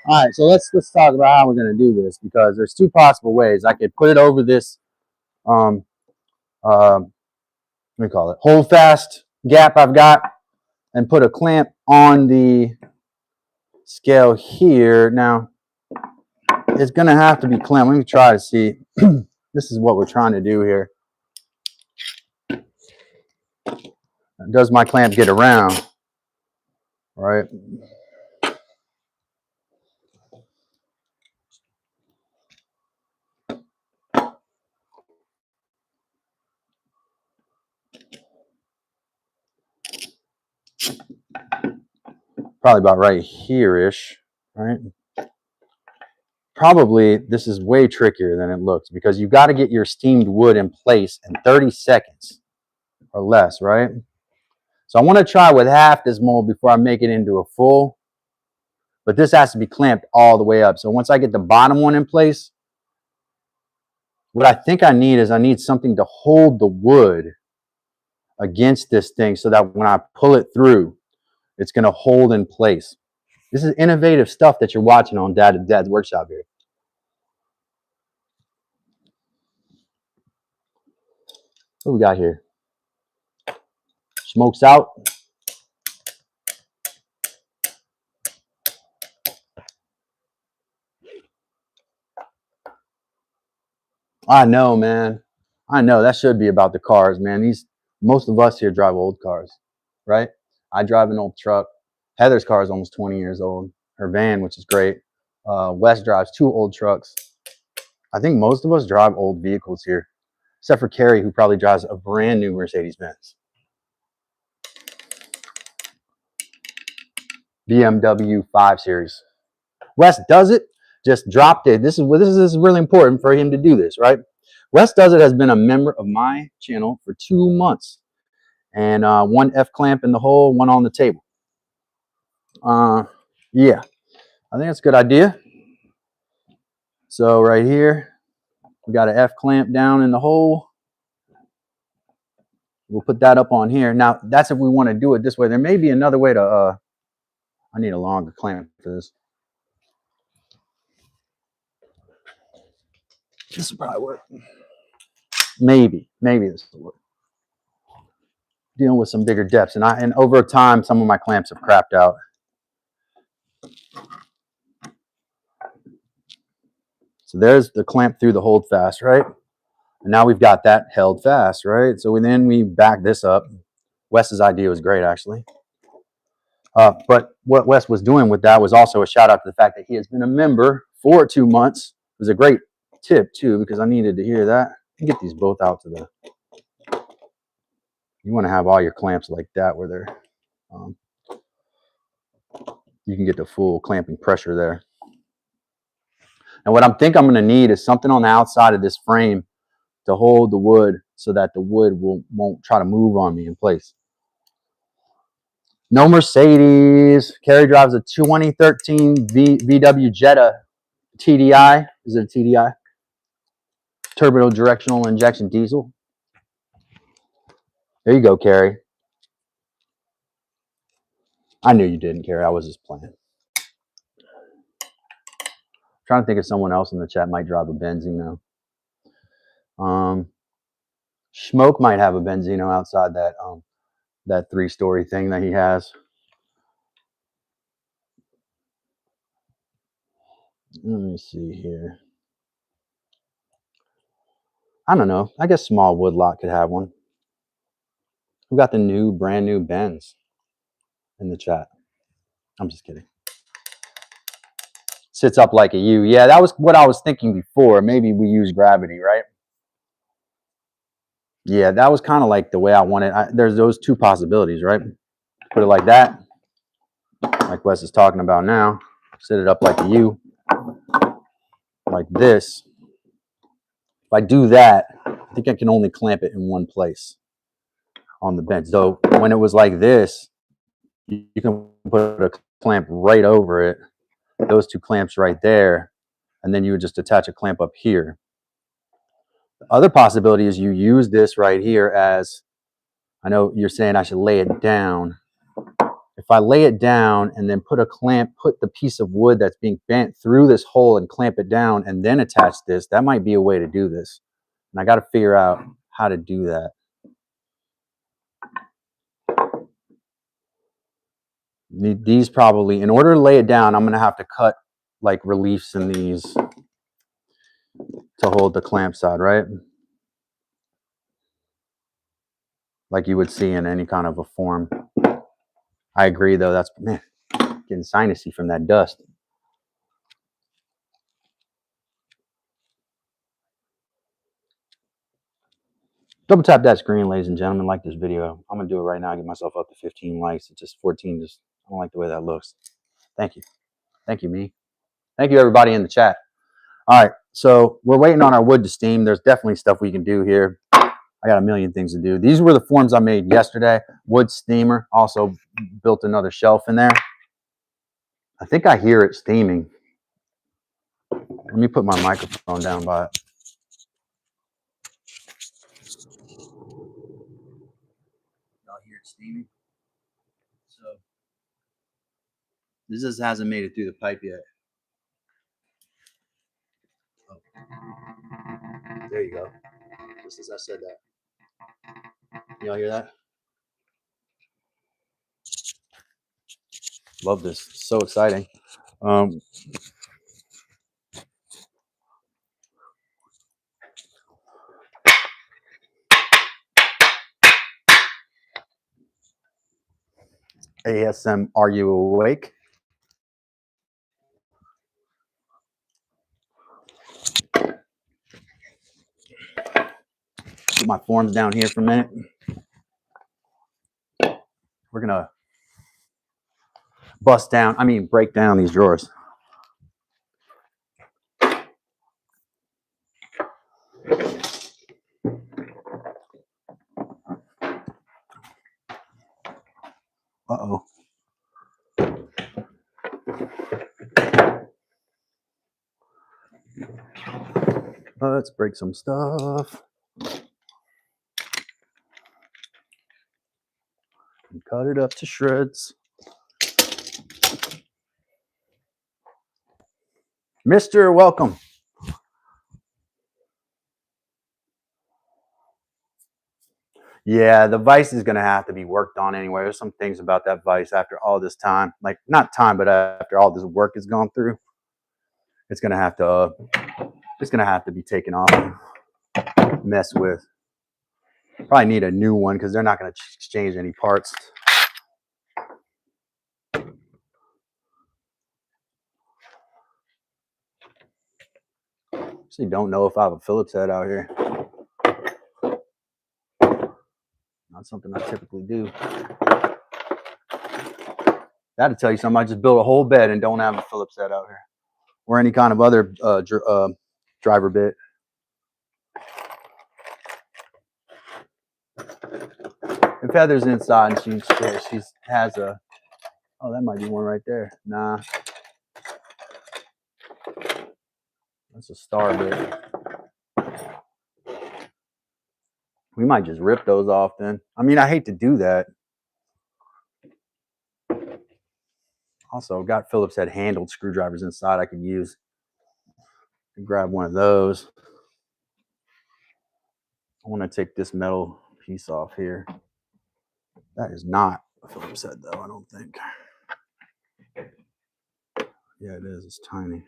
All right, so let's talk about how we're gonna do this, because there's two possible ways. I could put it over this what do you call it, hold fast gap I've got, and put a clamp on the scale here. Now it's gonna have to be clamped. Let me try to see. This is what we're trying to do here. Does my clamp get around? Right. Probably about right here-ish, right? Probably this is way trickier than it looks, because you've got to get your steamed wood in place in 30 seconds or less, right? So I want to try with half this mold before I make it into a full, but this has to be clamped all the way up. So once I get the bottom one in place, what I think I need is I need something to hold the wood against this thing so that when I pull it through, it's going to hold in place. This is innovative stuff that you're watching on Dad's workshop here. What we got here? Smokes out. I know, man. I know. That should be about the cars, man. Most of us here drive old cars, right? I drive an old truck. Heather's car is almost 20 years old. Her van, which is great. Wes drives 2 old trucks. I think most of us drive old vehicles here, except for Carrie, who probably drives a brand new Mercedes-Benz. BMW 5 Series. Wes does it, just dropped it. This is really important for him to do this, right? Wes Does It has been a member of my channel for 2 months, and 1 F clamp in the hole, 1 on the table. Yeah, I think that's a good idea. So right here, we got an F clamp down in the hole. We'll put that up on here. Now, that's if we want to do it this way. There may be another way to, I need a longer clamp for this. This will probably work. Maybe this will work. Dealing with some bigger depths, and over time, some of my clamps have crapped out. So there's the clamp through the hold fast, right? And now we've got that held fast, right? So then we back this up. Wes's idea was great, actually. But what Wes was doing with that was also a shout out to the fact that he has been a member for 2 months. It was a great tip too, because I needed to hear that. Get these both out to the. You want to have all your clamps like that, where they're. You can get the full clamping pressure there. And what I'm going to need is something on the outside of this frame to hold the wood so that the wood won't try to move on me in place. No Mercedes. Carrie drives a 2013 VW Jetta TDI. Is it a TDI? Turbo directional injection diesel. There you go, Carrie. I knew you didn't, Carrie. I was just playing. Trying to think if someone else in the chat might drive a Benzino. Smoke might have a Benzino outside that 3-story thing that he has. Let me see here. I don't know. I guess Small Woodlot could have one. Who got the brand new Benz in the chat? I'm just kidding. Sits up like a U. Yeah, that was what I was thinking before. Maybe we use gravity, right? Yeah, that was kind of like the way I wanted. There's those 2 possibilities, right? Put it like that, like Wes is talking about now. Set it up like a U. like this, if I do that, I think I can only clamp it in one place on the bench. So when it was like this, you can put a clamp right over it, those two clamps right there, and then you would just attach a clamp up here. The other possibility is you use this right here as, I know you're saying I should lay it down. If I lay it down and then put a clamp, put the piece of wood that's being bent through this hole and clamp it down and then attach this, that might be a way to do this. And I got to figure out how to do that. These probably, in order to lay it down, I'm going to have to cut like reliefs in these to hold the clamp side, right? Like you would see in any kind of a form. I agree though, that's, man, getting sinusy from that dust. Double tap that screen, ladies and gentlemen. Like this video. I'm gonna do it right now. Get myself up to 15 likes. It's just 14. Just, I don't like the way that looks. Thank you. Thank you, me. Thank you, everybody in the chat. All right, so we're waiting on our wood to steam. There's definitely stuff we can do here. I got a million things to do. These were the forms I made yesterday. Wood steamer. Also built another shelf in there. I think I hear it steaming. Let me put my microphone down by it. Y'all hear it steaming? So this just hasn't made it through the pipe yet. Oh. There you go. Just as I said that. Y'all hear that? Love this. So exciting. ASM, are you awake? Put my forms down here for a minute. We're gonna break down these drawers. Uh-oh. Let's break some stuff. And cut it up to shreds. Mr. Welcome. Yeah, the vise is going to have to be worked on anyway. There's some things about that vise after all this time, like not time, but after all this work has gone through, it's going to have to be taken off and messed with. Probably need a new one because they're not going to exchange any parts. Actually, don't know if I have a Phillips head out here. Not something I typically do. That'll tell you something. I just built a whole bed and don't have a Phillips head out here, or any kind of other driver bit. If Heather's inside and she has a, oh, that might be one right there. Nah, that's a star bit. We might just rip those off then. I mean, I hate to do that. Also, got Phillips head handled screwdrivers inside I could use. Grab one of those. I want to take this metal piece off here. That is not a Phillips head though, I don't think. Yeah, it is. It's tiny.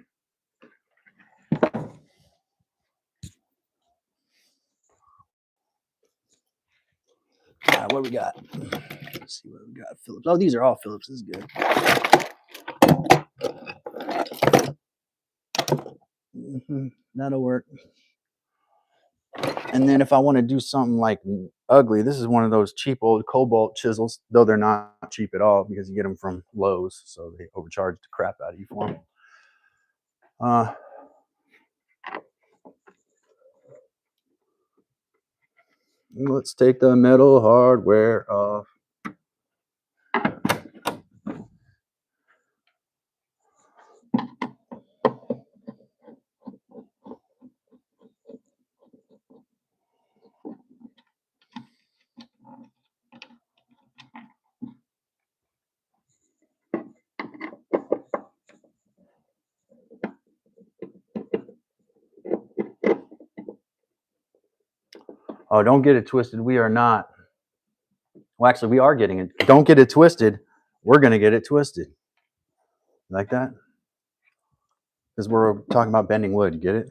What we got? Let's see what we got. Phillips. Oh, these are all Phillips. This is good. That'll work. And then if I want to do something like ugly, this is one of those cheap old cobalt chisels, though they're not cheap at all because you get them from Lowe's, so they overcharge the crap out of you for them. Let's take the metal hardware off. Oh, don't get it twisted. We are not. Well, actually, we are getting it. Don't get it twisted. We're going to get it twisted. Like that? Because we're talking about bending wood. Get it?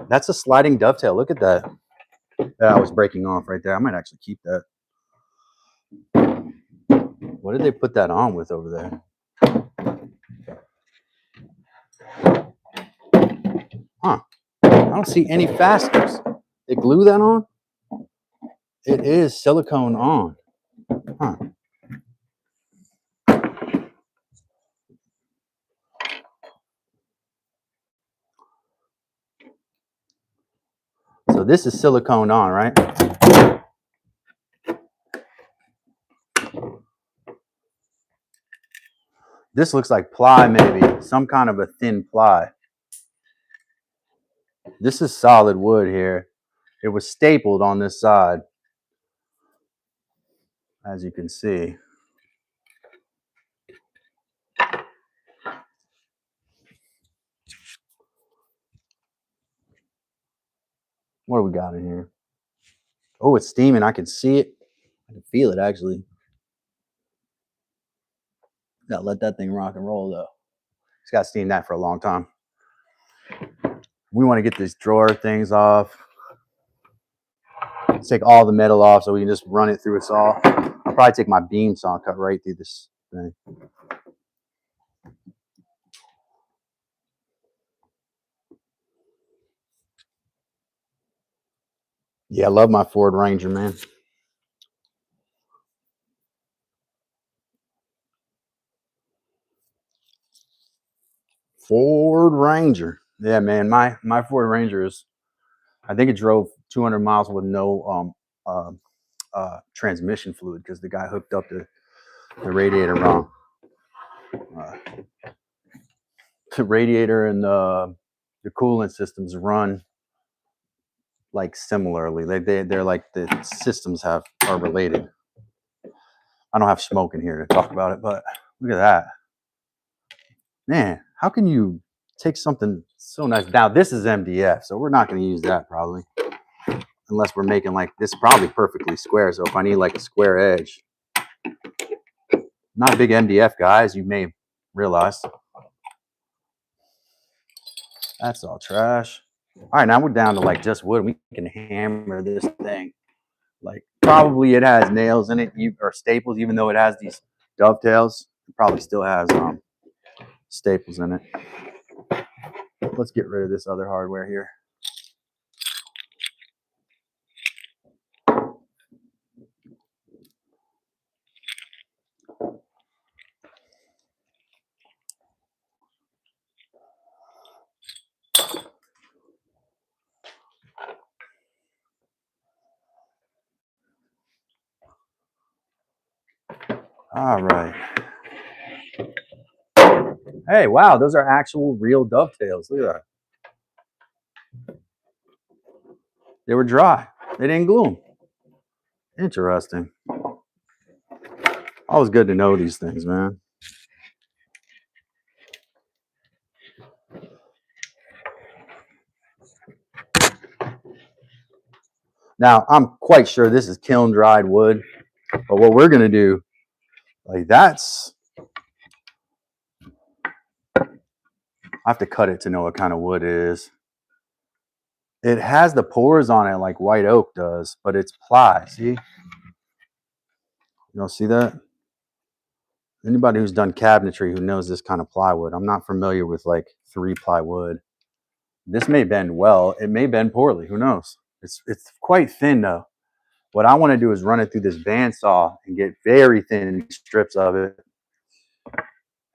That's a sliding dovetail. Look at that. That was breaking off right there. I might actually keep that. What did they put that on with over there? Huh. I don't see any fasteners. They glue that on? It is silicone on. Huh. So this is silicone on, right? This looks like ply, maybe. Some kind of a thin ply. This is solid wood here. It was stapled on this side, as you can see. What do we got in here? Oh, it's steaming. I can see it. I can feel it, actually. Gotta let that thing rock and roll, though. It's got to steam that for a long time. We want to get these drawer things off. Let's take all the metal off so we can just run it through a saw. I'll probably take my beam saw and cut right through this thing. Yeah, I love my Ford Ranger, man. Ford Ranger. Yeah, man. My Ford Ranger is, I think it drove 200 miles with no transmission fluid because the guy hooked up the radiator wrong. The radiator and the coolant systems run like similarly. They're like the systems are related. I don't have smoke in here to talk about it, but look at that. Man, how can you take something so nice? Now this is MDF, so we're not going to use that probably. Unless we're making like this, probably perfectly square. So if I need like a square edge, not a big MDF guy, as you may have realized. That's all trash. All right, now we're down to like just wood. We can hammer this thing. Like probably it has nails in it or staples, even though it has these dovetails. It probably still has staples in it. Let's get rid of this other hardware here. All right. Hey, wow, those are actual real dovetails. Look at that. They were dry. They didn't glue them. Interesting. Always good to know these things, man. Now, I'm quite sure this is kiln dried wood, but what we're going to do, like that's, I have to cut it to know what kind of wood it is. It has the pores on it like white oak does, but it's ply. See? You don't see that? Anybody who's done cabinetry who knows this kind of plywood, I'm not familiar with like 3-ply wood. This may bend well. It may bend poorly. Who knows? It's quite thin though. What I want to do is run it through this bandsaw and get very thin strips of it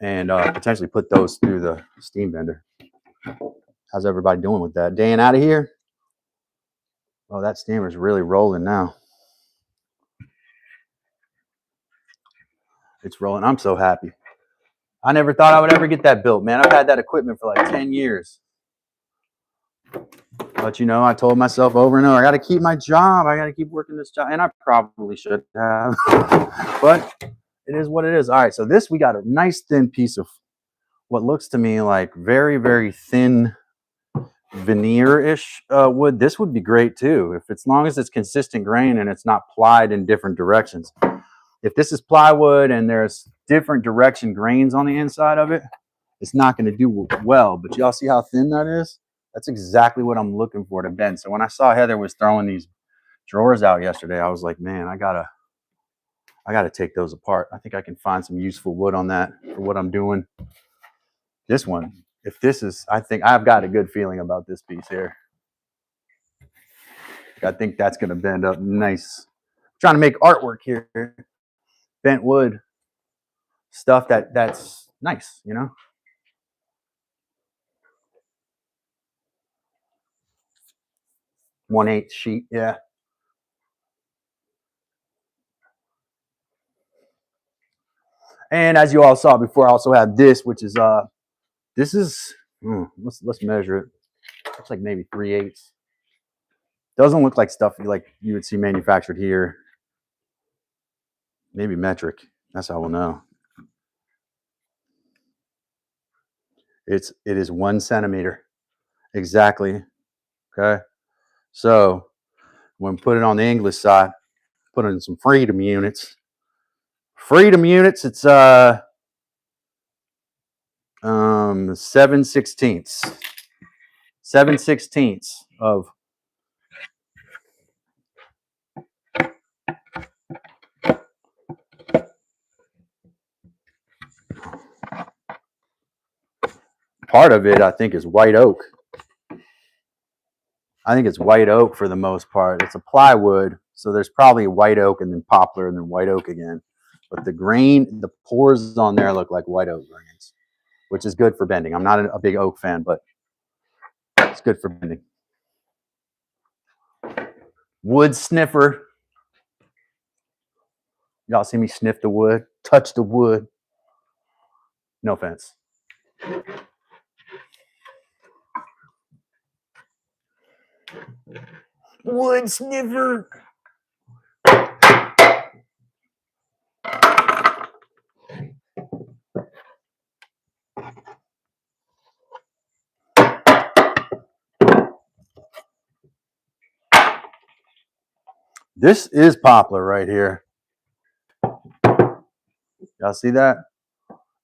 and potentially put those through the steam bender. How's everybody doing with that? Dan out of here? Oh, that steamer's really rolling now. It's rolling. I'm so happy. I never thought I would ever get that built, man. I've had that equipment for like 10 years. But, you know, I told myself over and over, I got to keep my job. I got to keep working this job. And I probably should have. But it is what it is. All right, so this, we got a nice thin piece of what looks to me like very, very thin veneer-ish wood. This would be great too, if as long as it's consistent grain and it's not plied in different directions. If this is plywood and there's different direction grains on the inside of it, it's not going to do well. But y'all see how thin that is? That's exactly what I'm looking for to bend. So when I saw Heather was throwing these drawers out yesterday, I was like, man, I gotta take those apart. I think I can find some useful wood on that for what I'm doing. This one, if this is, I think I've got a good feeling about this piece here. I think that's going to bend up nice. I'm trying to make artwork here. Bent wood stuff that's nice, you know. 1/8 sheet, yeah. And as you all saw before, I also have this, which is this is let's measure it. Looks like maybe 3/8. Doesn't look like stuff like you would see manufactured here. Maybe metric. That's how we'll know. It is 1 centimeter exactly. Okay, so when put it on the English side, put in some freedom units. Freedom units, it's 7/16. 7/16 of part of it. I think is white oak. I think it's white oak for the most part. It's a plywood, so there's probably white oak and then poplar and then white oak again. But the grain, the pores on there look like white oak grains, which is good for bending. I'm not a big oak fan, but it's good for bending. Wood sniffer. Y'all see me sniff the wood, touch the wood. No offense. Wood sniffer. This is poplar right here. Y'all see that?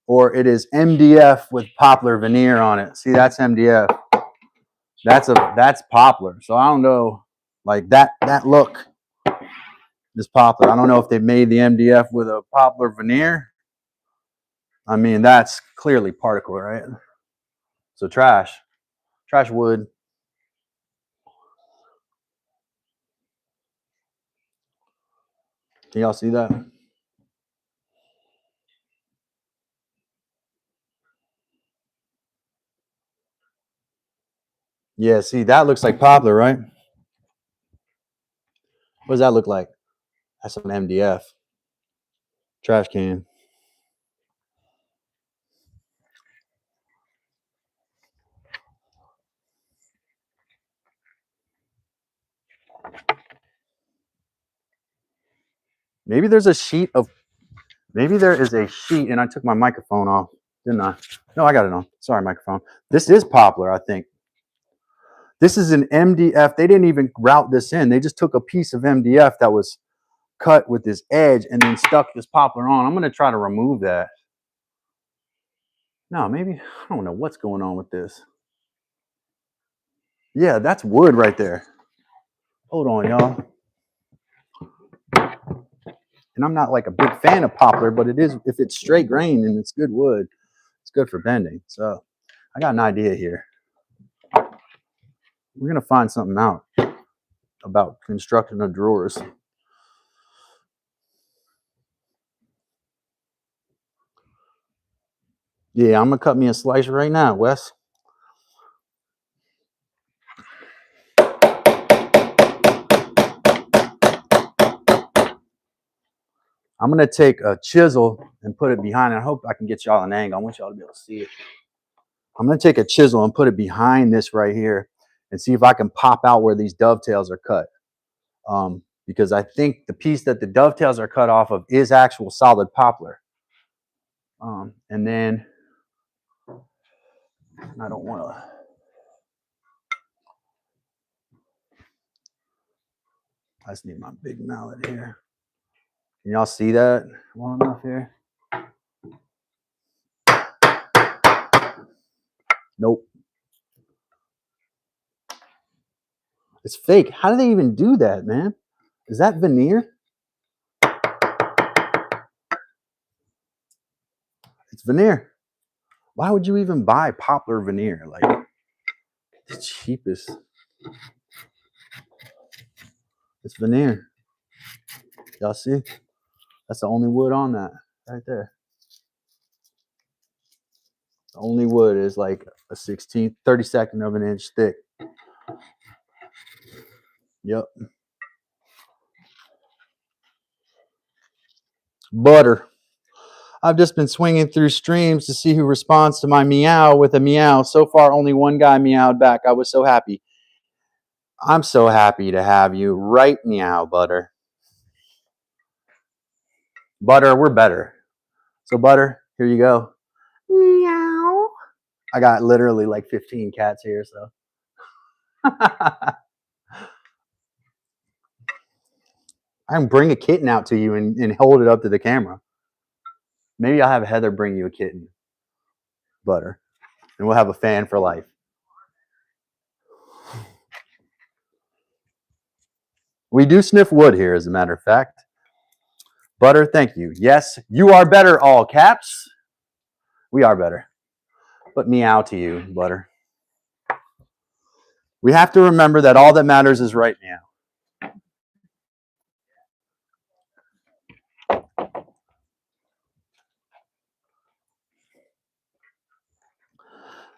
Or it is MDF with poplar veneer on it. See, that's MDF. That's poplar. So I don't know, like that look is poplar. I don't know if they made the MDF with a poplar veneer. I mean, that's clearly particle, right? So trash wood. Can y'all see that? Yeah, see, that looks like poplar, right? What does that look like? That's some MDF. Trash can. Maybe there's a sheet of, maybe there is a sheet, and I took my microphone off, didn't I? No, I got it on. Sorry, microphone. This is poplar, I think. This is an MDF. They didn't even route this in. They just took a piece of MDF that was cut with this edge and then stuck this poplar on. I'm going to try to remove that. No, maybe, I don't know what's going on with this. Yeah, that's wood right there. Hold on, y'all. And I'm not like a big fan of poplar, but it is, if it's straight grain and it's good wood, it's good for bending. So I got an idea here. We're going to find something out about constructing the drawers. Yeah, I'm going to cut me a slice right now, Wes. I'm going to take a chisel and put it behind. I hope I can get y'all an angle. I want y'all to be able to see it. I'm going to take a chisel and put it behind this right here and see if I can pop out where these dovetails are cut. Because I think the piece that the dovetails are cut off of is actual solid poplar. And then I don't want to. I just need my big mallet here. Can y'all see that well enough here? Nope. It's fake. How do they even do that, man? Is that veneer? It's veneer. Why would you even buy poplar veneer? Like, the cheapest. It's veneer. Y'all see? That's the only wood on that right there. The only wood is like a 16th, 32nd of an inch thick. Yep. Butter. I've just been swinging through streams to see who responds to my meow with a meow. So far, only one guy meowed back. I was so happy. I'm so happy to have you. Right meow, Butter. Butter, we're better. So, Butter, here you go. Meow. I got literally like 15 cats here, so. I can bring a kitten out to you and hold it up to the camera. Maybe I'll have Heather bring you a kitten, Butter, and we'll have a fan for life. We do sniff wood here, as a matter of fact. Butter, thank you. Yes, you are better, all caps. We are better. But meow to you, Butter. We have to remember that all that matters is right meow.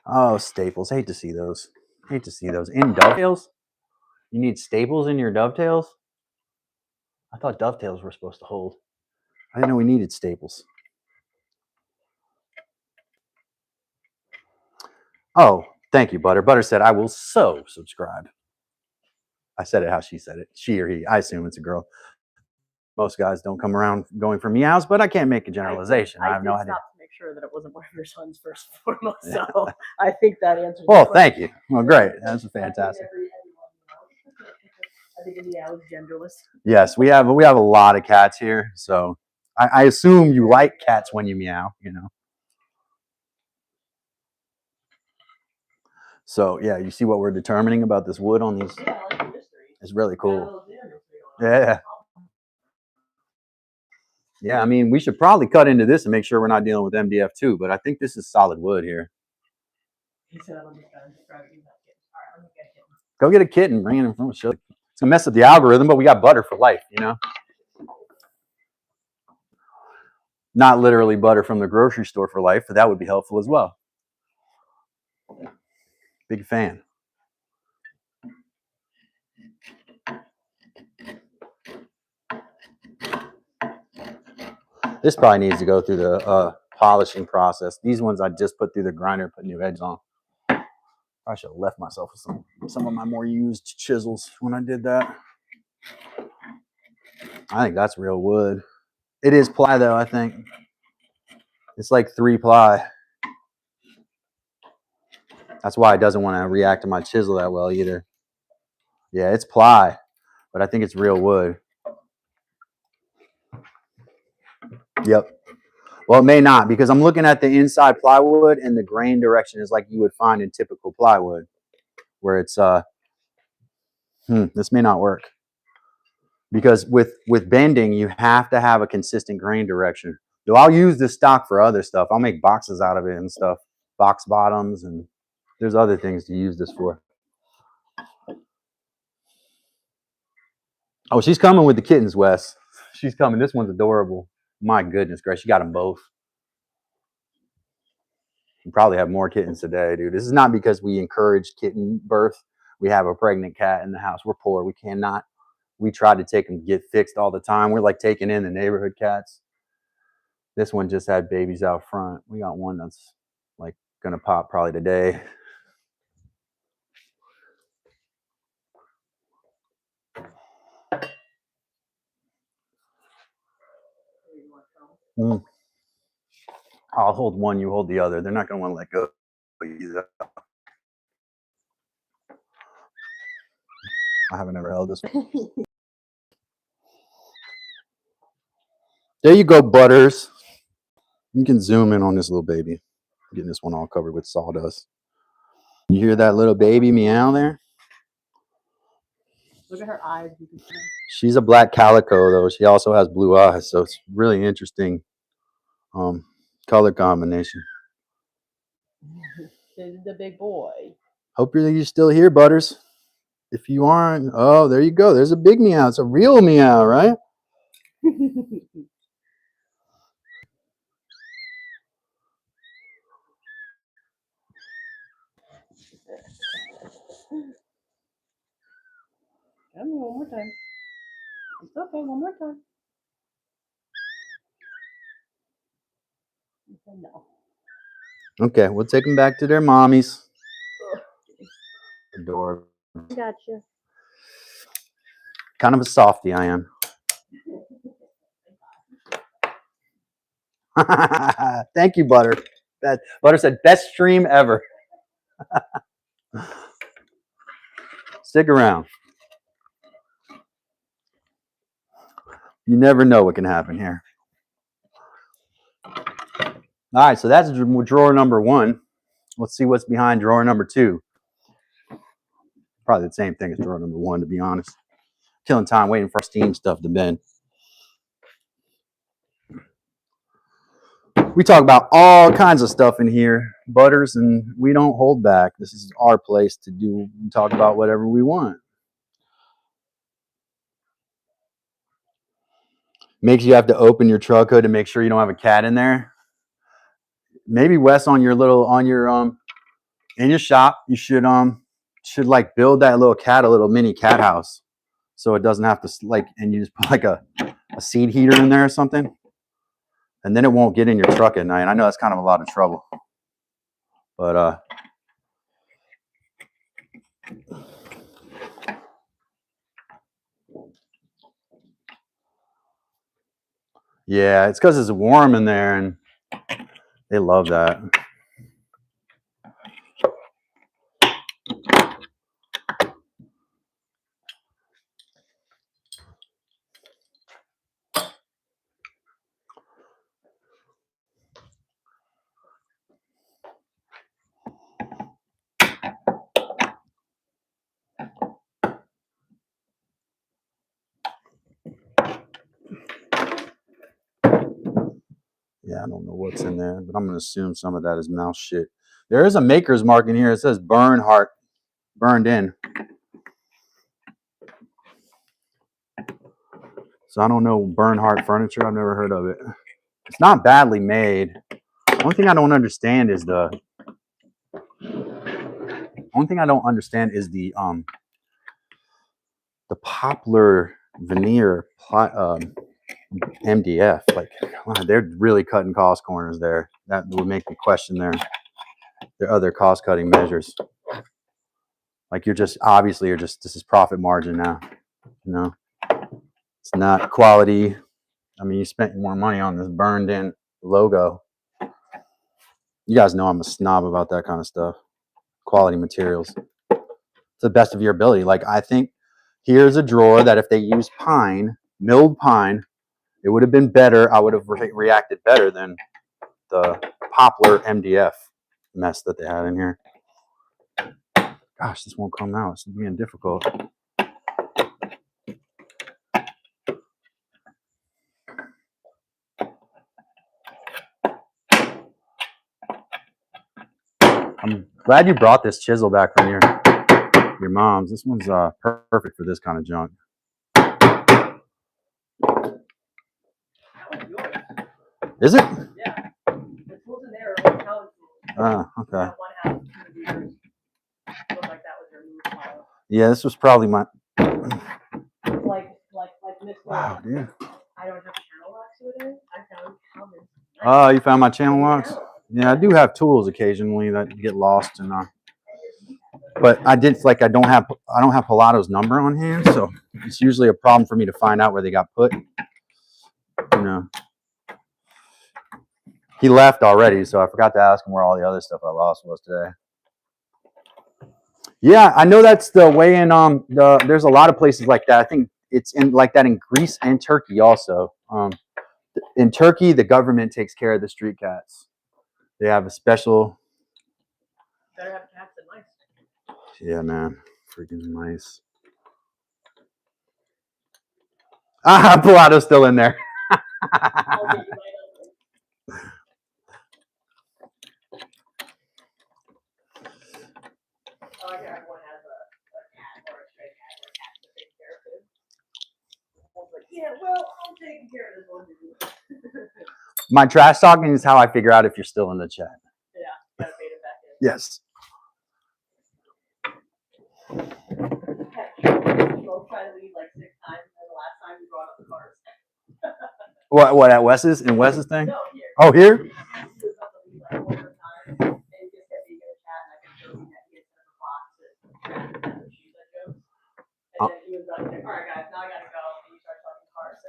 Oh, staples. Hate to see those. Hate to see those. In dovetails? You need staples in your dovetails? I thought dovetails were supposed to hold. I didn't know we needed staples. Oh, thank you, Butter. Butter said, I will so subscribe. I said it how she said it. She or he. I assume it's a girl. Most guys don't come around going for meows, but I can't make a generalization. I have no idea. To make sure that it wasn't one of your sons first and foremost. So I think that answers. Well, thank you. Well, great. That's fantastic. I think meow is genderless. Yes, we have a lot of cats here, so I assume you like cats when you meow, you know. So yeah, you see what we're determining about this wood on these? Yeah, I like the mystery. It's really cool. Yeah, I mean, we should probably cut into this and make sure we're not dealing with MDF too, but I think this is solid wood here. Go get a kitten, bring it in from the show. It's gonna mess up the algorithm, but we got Butter for life, you know. Not literally Butter from the grocery store for life, but that would be helpful as well. Big fan. This probably needs to go through the polishing process. These ones I just put through the grinder, put new edges on. I should have left myself with some of my more used chisels when I did that. I think that's real wood. It is ply though, I think. It's like 3 ply. That's why it doesn't want to react to my chisel that well either. Yeah, it's ply, but I think it's real wood. Yep. Well, it may not, because I'm looking at the inside plywood and the grain direction is like you would find in typical plywood, where it's this may not work. Because with bending, you have to have a consistent grain direction. Though I'll use this stock for other stuff. I'll make boxes out of it and stuff. Box bottoms, and there's other things to use this for. Oh, she's coming with the kittens, Wes. She's coming. This one's adorable. My goodness gracious, she got them both. We probably have more kittens today, dude. This is not because we encourage kitten birth. We have a pregnant cat in the house. We're poor. We we try to take them get fixed all the time. We're like taking in the neighborhood cats. This one just had babies out front. We got one that's like gonna pop probably today. Mm. I'll hold one, you hold the other. They're not gonna want to let go either. I haven't ever held this one. There you go, Butters. You can zoom in on this little baby. I'm getting this one all covered with sawdust. You hear that little baby meow there? Look at her eyes. She's a black calico, though. She also has blue eyes, so it's really interesting color combination. This is the big boy. Hope you're still here, Butters. If you aren't, oh, there you go. There's a big meow. It's a real meow, right? Come on, one more time. It's okay, one more time. No. Okay, we'll take them back to their mommies. Adorable. Gotcha. Kind of a softie, I am. Thank you, Butter. Butter said, best stream ever. Stick around. You never know what can happen here. All right, so that's drawer number 1. Let's see what's behind drawer number 2. Probably the same thing as drawer number 1, to be honest. Killing time waiting for Steam stuff to bend. We talk about all kinds of stuff in here, Butters, and we don't hold back. This is our place to do and talk about whatever we want. Makes you have to open your truck hood to make sure you don't have a cat in there. Maybe Wes, on your in your shop, you should like build that little cat a little mini cat house, so it doesn't have to and you just put like a seed heater in there or something, and then it won't get in your truck at night. I know that's kind of a lot of trouble, but yeah, it's because it's warm in there, and they love that. Yeah, I don't know what's in there, but I'm going to assume some of that is mouse shit. There is a maker's mark in here. It says Bernhardt, burned in. So I don't know Bernhardt furniture. I've never heard of it. It's not badly made. The only thing I don't understand is the poplar veneer MDF. Like, wow, they're really cutting cost corners there. That would make me question their other cost cutting measures. Like, this is profit margin now. You know, it's not quality. I mean, you spent more money on this burned in logo. You guys know I'm a snob about that kind of stuff. Quality materials. To the best of your ability. Like, I think here's a drawer that if they used pine, milled pine, it would have been better. I would have reacted better than the poplar MDF mess that they had in here. Gosh, this won't come out. It's being difficult. I'm glad you brought this chisel back from your mom's. This one's perfect for this kind of junk. Is it? Yeah. This wasn't there. It was Calvin's. Ah, okay. That one house was gonna be yours. Looked like that was your move file. Yeah, this was probably my. Like Yeah. I don't have channel locks with it. I found Calvin's. Oh, you found my channel locks? Yeah, I do have tools occasionally that get lost, and but I don't have Pilato's number on hand, so it's usually a problem for me to find out where they got put. You know, he left already, so I forgot to ask him where all the other stuff I lost was today. Yeah, I know that's the way in there's a lot of places like that. I think it's in like that in Greece and Turkey also. In Turkey, the government takes care of the street cats. They have a special. Better have cats than mice. Yeah, man, freaking mice. Ah, Pilato's still in there. Yeah, well, I'm taking care of this one, dude. My trash talking is how I figure out if you're still in the chat. Yeah, gotta bait it back in. Yes. Both try to leave like 6 times, and the last time we brought up the cars. What at Wes's? In Wes's thing? No, here. Oh, here? He was about to leave like 1 more time, and he just kept being in the chat, and I kept joking that he had set up a box that that's what she said jokes. And then he was like, all right, guys, now I gotta go. And he started talking cars.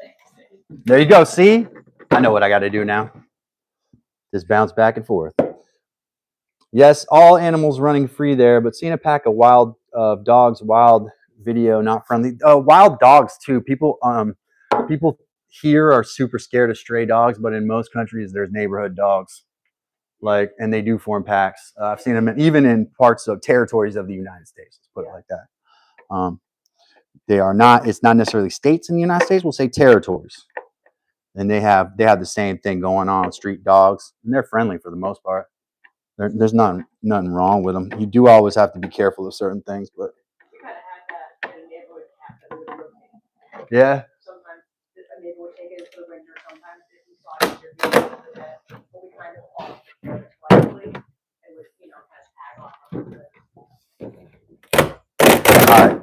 There you go. See? I know what I got to do now. Just bounce back and forth. Yes, all animals running free there, but seeing a pack of wild dogs, wild video, not friendly. Wild dogs too. People here are super scared of stray dogs, but in most countries there's neighborhood dogs, and they do form packs. I've seen them even in parts of territories of the United States. Let's put it like that. They are not. It's not necessarily states in the United States. We'll say territories, and they have the same thing going on with street dogs, and they're friendly for the most part. There's nothing wrong with them. You do always have to be careful of certain things, but We kind of had that in a neighborhood cat that we would rotate. yeah. Sometimes a neighbor would take it to the winter. Sometimes if we saw it, we'd be able to do that. But we kind of off slightly and would, kind of tag on. All right.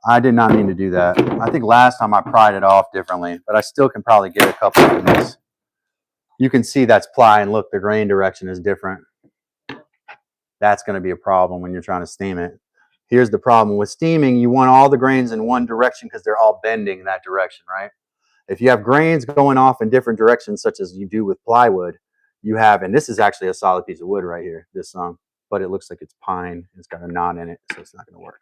I did not mean to do that. I think last time I pried it off differently, but I still can probably get a couple of these. You can see that's ply, and look, the grain direction is different. That's going to be a problem when you're trying to steam it. Here's the problem with steaming. You want all the grains in one direction because they're all bending in that direction, right? If you have grains going off in different directions, such as you do with plywood, you have, and this is actually a solid piece of wood right here, this but it looks like it's pine. It's got a knot in it, so it's not going to work.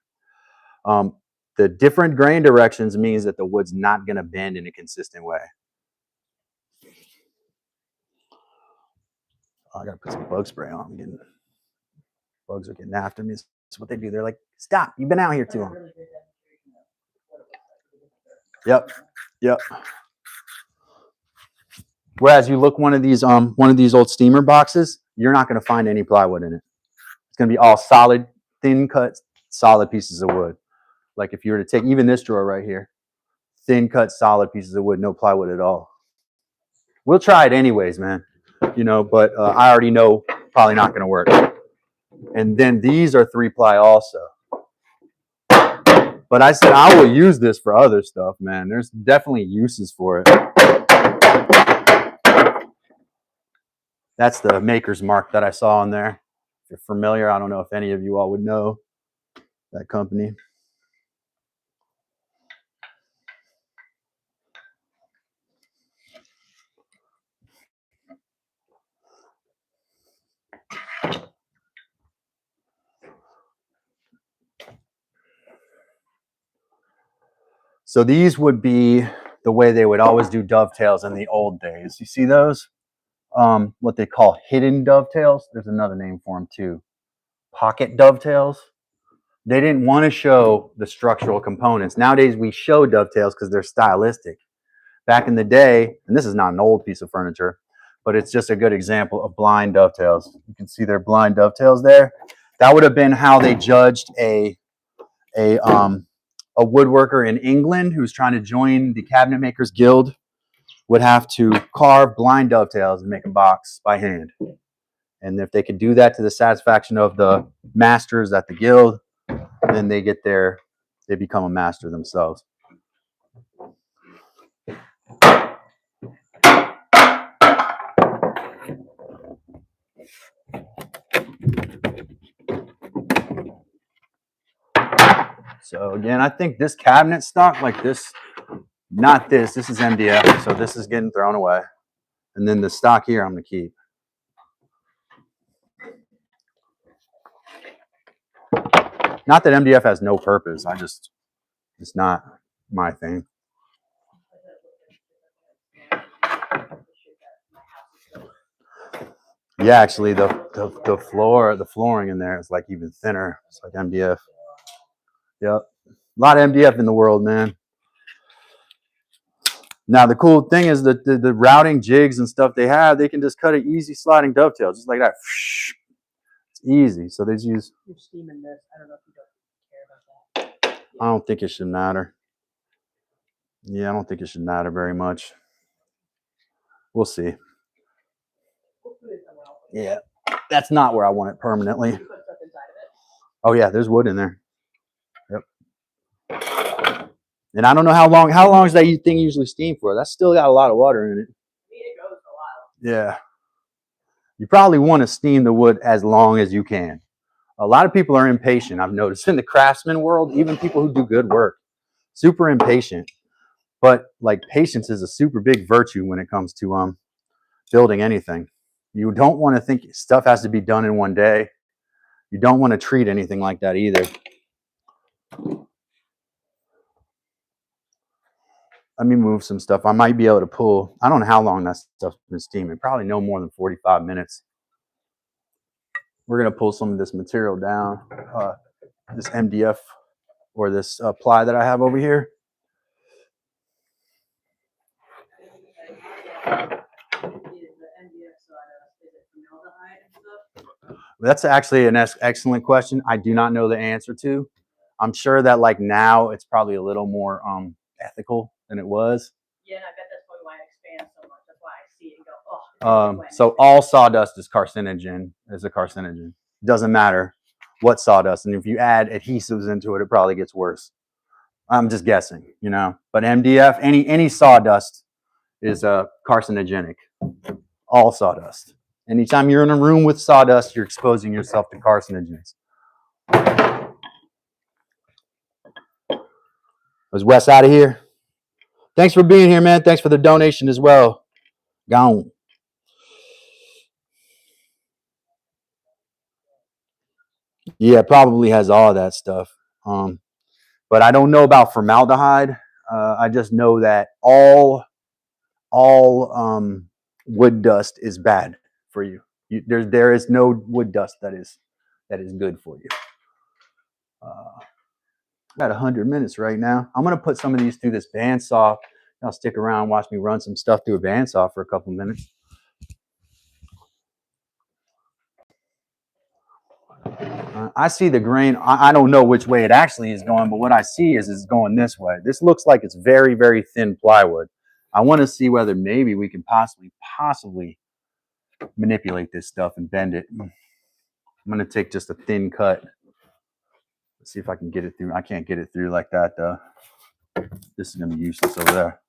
The different grain directions means that the wood's not going to bend in a consistent way. Oh, I got to put some bug spray on. Bugs are getting after me. That's what they do. They're like, stop, you've been out here too long. Yep. Whereas you look one of these old steamer boxes, you're not going to find any plywood in it. It's going to be all solid, thin cut, solid pieces of wood. Like if you were to take even this drawer right here, thin cut, solid pieces of wood, no plywood at all. We'll try it anyways, man. But I already know probably not going to work. And then these are 3-ply also. But I said I will use this for other stuff, man. There's definitely uses for it. That's the maker's mark that I saw on there. If you're familiar, I don't know if any of you all would know that company. So these would be the way they would always do dovetails in the old days. You see those? What they call hidden dovetails. There's another name for them too. Pocket dovetails. They didn't want to show the structural components. Nowadays we show dovetails because they're stylistic. Back in the day, and this is not an old piece of furniture, but it's just a good example of blind dovetails. You can see their blind dovetails there. That would have been how they judged a woodworker in England who's trying to join the Cabinet Makers Guild would have to carve blind dovetails and make a box by hand. And if they could do that to the satisfaction of the masters at the guild, then they become a master themselves. So again, I think this cabinet stock like this, not this. This is MDF, so this is getting thrown away. And then the stock here, I'm gonna keep. Not that MDF has no purpose. It's not my thing. Yeah, actually, the flooring in there is like even thinner. It's like MDF. Yep, a lot of MDF in the world, man. Now the cool thing is that the routing jigs and stuff they have, they can just cut an easy sliding dovetail, just like that. It's easy. So they just use. You're steaming this. I don't know if you don't care about that. I don't think it should matter. Yeah, I don't think it should matter very much. We'll see. Yeah, that's not where I want it permanently. You put stuff inside of it. Oh yeah, there's wood in there. Yep. And I don't know how long is that thing usually steam for? That's still got a lot of water in it. I mean, it goes for a while. Yeah. You probably want to steam the wood as long as you can. A lot of people are impatient. I've noticed in the craftsman world, even people who do good work, super impatient. But like patience is a super big virtue when it comes to building anything. You don't want to think stuff has to be done in one day. You don't want to treat anything like that either. Let me move some stuff. I might be able to pull. I don't know how long that stuff's been steaming. Probably no more than 45 minutes. We're going to pull some of this material down. This MDF or this ply that I have over here. That's actually an excellent question. I do not know the answer to. I'm sure that like now it's probably a little more ethical than it was. Yeah, and I bet that's probably why it expands so much. That's why I see it and go, oh. So all sawdust is carcinogen. Is a carcinogen. Doesn't matter what sawdust, and if you add adhesives into it, it probably gets worse. I'm just guessing, you know. But MDF, any sawdust is carcinogenic. All sawdust. Anytime you're in a room with sawdust, you're exposing yourself to carcinogens. Was Wes out of here? Thanks for being here, man. Thanks for the donation as well. Gone. Yeah, probably has all that stuff. But I don't know about formaldehyde. I just know that all wood dust is bad for you. There is no wood dust that is good for you. About 100 minutes right now. I'm gonna put some of these through this bandsaw. I'll stick around, watch me run some stuff through a bandsaw for a couple minutes. I see the grain. I don't know which way it actually is going, but what I see is it's going this way. This looks like it's very, very thin plywood. I want to see whether maybe we can possibly manipulate this stuff and bend it. I'm going to take just a thin cut. Let's see if I can get it through. I can't get it through like that, though. This is going to be useless over there.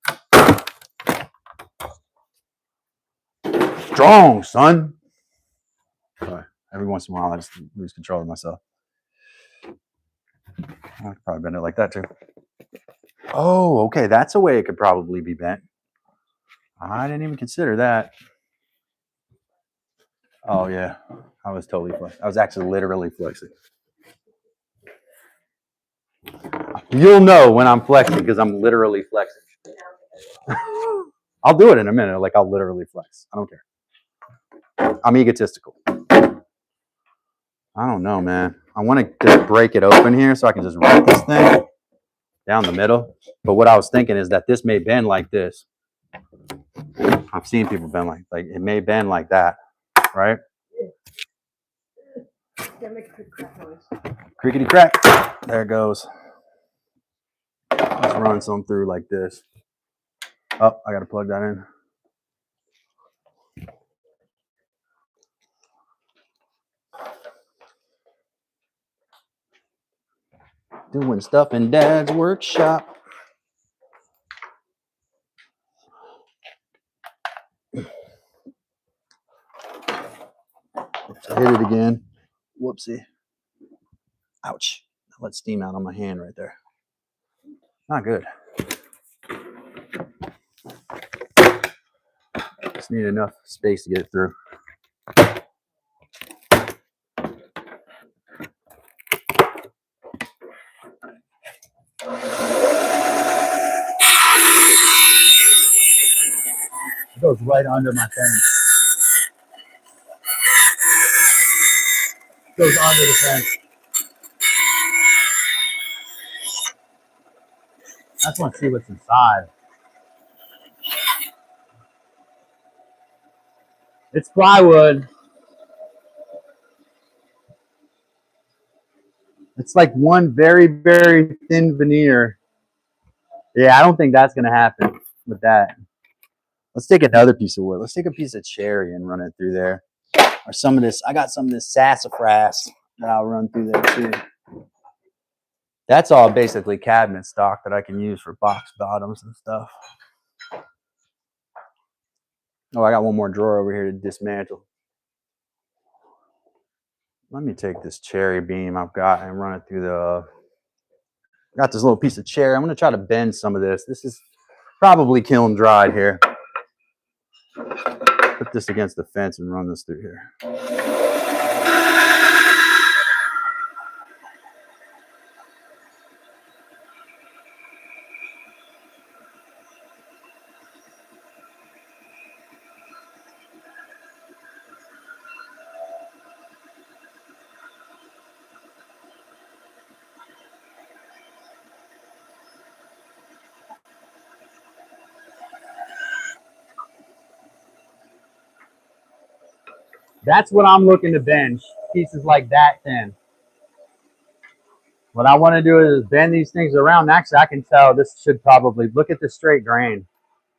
Strong, son. Sorry. Every once in a while, I just lose control of myself. I could probably bend it like that, too. Oh, okay. That's a way it could probably be bent. I didn't even consider that. Oh, yeah. I was totally flexing. I was actually literally flexing. You'll know when I'm flexing because I'm literally flexing. I'll do it in a minute. Like, I'll literally flex. I don't care. I'm egotistical. I don't know, man. I want to just break it open here so I can just write this thing down the middle. But what I was thinking is that this may bend like this. I've seen people bend like it may bend like that, right? Yeah, make a good crack noise. Crickety crack. There it goes. Let's run some through like this. Oh, I got to plug that in. Doing stuff in Dad's workshop. Oops, I hit it again. Whoopsie. Ouch. I let steam out on my hand right there. Not good. Just need enough space to get it through. It goes right under my fence. It goes under the fence. I just want to see what's inside. It's plywood. It's like one very, very thin veneer. Yeah, I don't think that's going to happen with that. Let's take another piece of wood. Let's take a piece of cherry and run it through there. Or some of this. I got some of this sassafras that I'll run through there too. That's all basically cabinet stock that I can use for box bottoms and stuff. Oh, I got one more drawer over here to dismantle. Let me take this cherry beam I've got and run it through the... Got this little piece of cherry. I'm going to try to bend some of this. This is probably kiln dried here. Put this against the fence and run this through here. That's what I'm looking to bend. Pieces like that thin. What I want to do is bend these things around. Actually, I can tell this should probably... Look at the straight grain.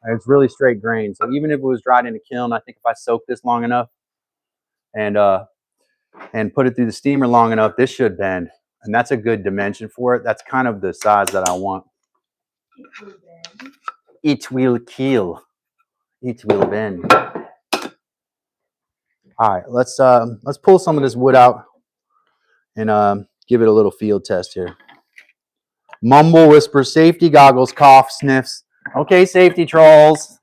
It's really straight grain. So even if it was dried in a kiln, I think if I soak this long enough and put it through the steamer long enough, this should bend. And that's a good dimension for it. That's kind of the size that I want. It will kill. It will bend. All right, let's pull some of this wood out and give it a little field test here. Mumble, whisper, safety goggles, cough, sniffs. Okay, safety trolls.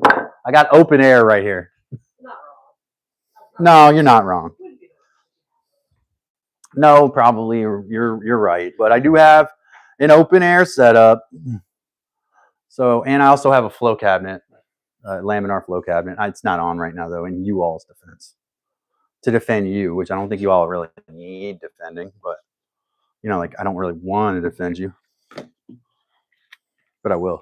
I got open air right here. No, you're not wrong. No, probably you're right, but I do have an open air setup. So, and I also have a flow cabinet, laminar flow cabinet. It's not on right now though, in you all's defense, to defend you, which I don't think you all really need defending, but you know, like I don't really want to defend you, but I will.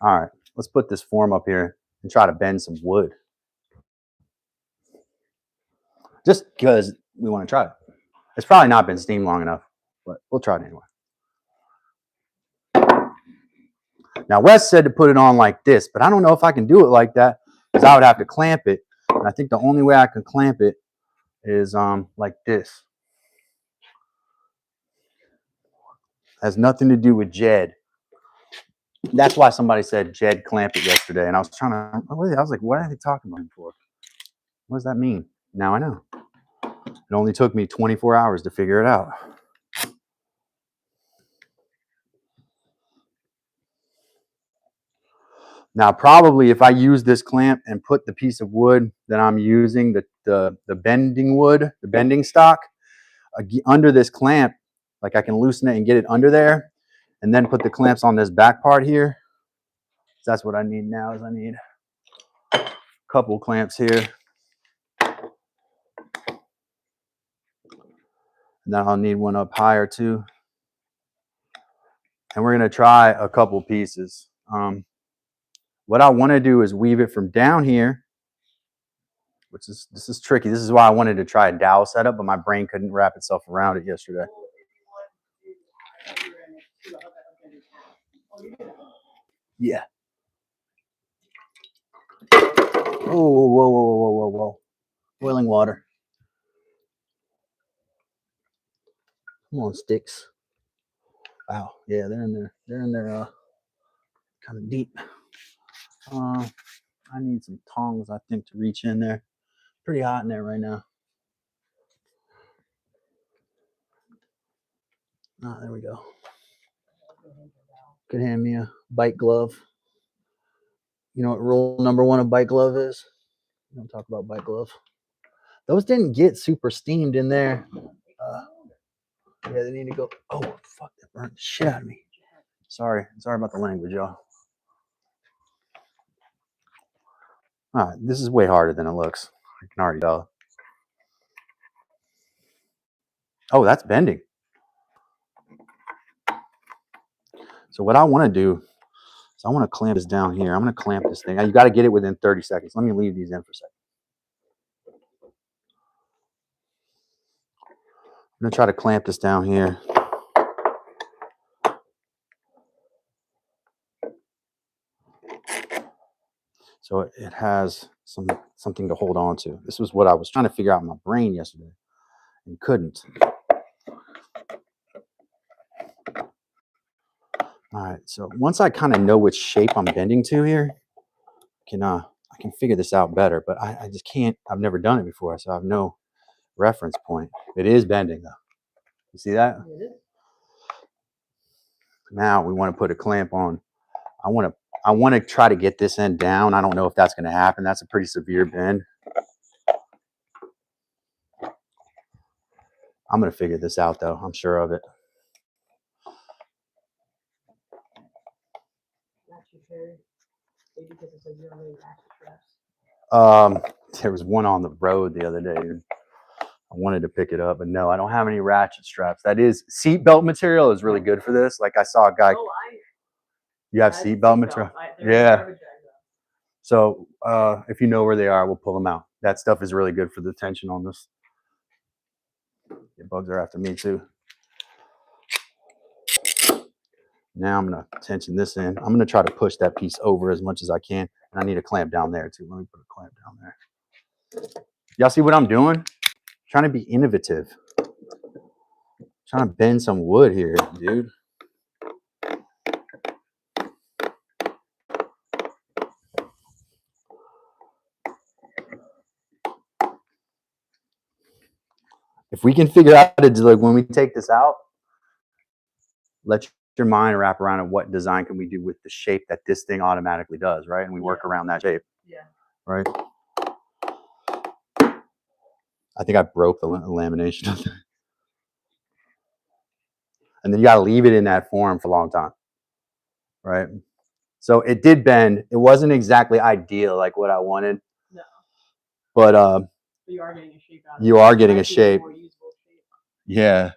All right, let's put this form up here and try to bend some wood. Just because we want to try it. It's probably not been steamed long enough, but we'll try it anyway. Now, Wes said to put it on like this, but I don't know if I can do it like that because I would have to clamp it. And I think the only way I can clamp it is like this. Has nothing to do with Jed. That's why somebody said Jed clamp it yesterday. And I was trying to, I was like, what are they talking about for? What does that mean? Now I know. It only took me 24 hours to figure it out. Now, probably if I use this clamp and put the piece of wood that I'm using, the bending wood, the bending stock, under this clamp, like I can loosen it and get it under there, and then put the clamps on this back part here. So that's what I need now. Is I need a couple clamps here, and then I'll need one up higher too. And we're gonna try a couple pieces. What I want to do is weave it from down here, which is, this is tricky. This is why I wanted to try a dowel setup, but my brain couldn't wrap itself around it yesterday. Yeah. Oh, whoa, whoa, whoa, whoa, whoa, whoa. Boiling water. Come on, sticks. Wow. Yeah, they're in there. They're in there kind of deep. I need some tongs, I think, to reach in there. Pretty hot in there right now. Ah, there we go. Could hand me a bike glove. You know what rule number 1 of bike glove is? We don't talk about bike glove. Those didn't get super steamed in there. Yeah, they need to go. Oh, fuck, that burned the shit out of me. Sorry about the language, y'all. All right, this is way harder than it looks. I can already tell. Oh, that's bending. So what I want to do is I want to clamp this down here. I'm going to clamp this thing. You got to get it within 30 seconds. Let me leave these in for a second. I'm going to try to clamp this down here. So it has something to hold on to. This was what I was trying to figure out in my brain yesterday and couldn't. All right, so once I kind of know which shape I'm bending to here, I can figure this out better, but I just can't. I've never done it before, so I have no reference point. It is bending though. You see that? Now we want to put a clamp on. I want to try to get this end down. I don't know if that's going to happen. That's a pretty severe bend. I'm going to figure this out though. I'm sure of it. There was one on the road the other day. And I wanted to pick it up, but no, I don't have any ratchet straps. That is seat belt material is really good for this. Like I saw a guy. You have seat belt material? Yeah. So if you know where they are, we'll pull them out. That stuff is really good for the tension on this. The bugs are after me too. Now I'm going to tension this in. I'm going to try to push that piece over as much as I can. And I need a clamp down there too. Let me put a clamp down there. Y'all see what I'm doing? Trying to be innovative. Trying to bend some wood here, dude. If we can figure out how to do, like when we take this out, let your mind wrap around on what design can we do with the shape that this thing automatically does, right? And we work around that shape. Yeah. Right. I think I broke the lamination of that. And then you got to leave it in that form for a long time. Right. So it did bend. It wasn't exactly ideal like what I wanted. No. But you are getting a shape out of it. You are getting a shape. Yeah.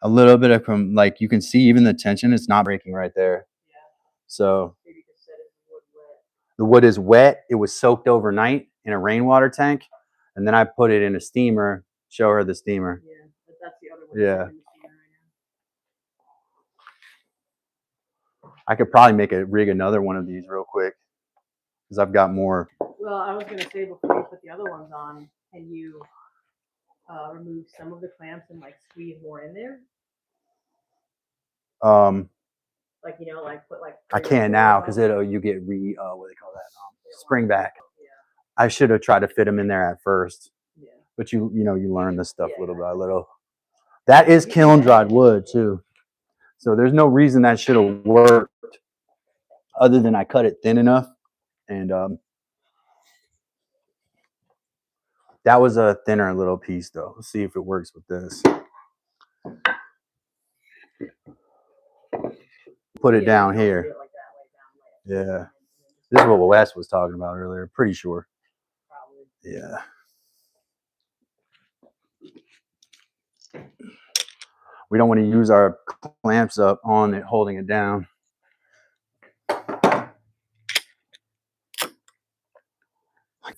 A little bit of like you can see even the tension, it's not breaking right there. Yeah. So the wood is wet. It was soaked overnight in a rainwater tank. And then I put it in a steamer. Show her the steamer. Yeah, but that's the other one. Yeah. I could probably rig another one of these real quick because I've got more. Well, I was gonna say before you put the other ones on, can you remove some of the clamps and like squeeze more in there? Like like put like. I can't now because you get what do they call that? Spring back. Yeah. I should have tried to fit them in there at first. Yeah. But you learn this stuff little by little. That is kiln dried wood too. So there's no reason that should have worked other than I cut it thin enough. And that was a thinner little piece though. Let's see if it works with this. Put it down here. Yeah. This is what Wes was talking about earlier. Pretty sure. Yeah. We don't want to use our clamps up on it, holding it down. I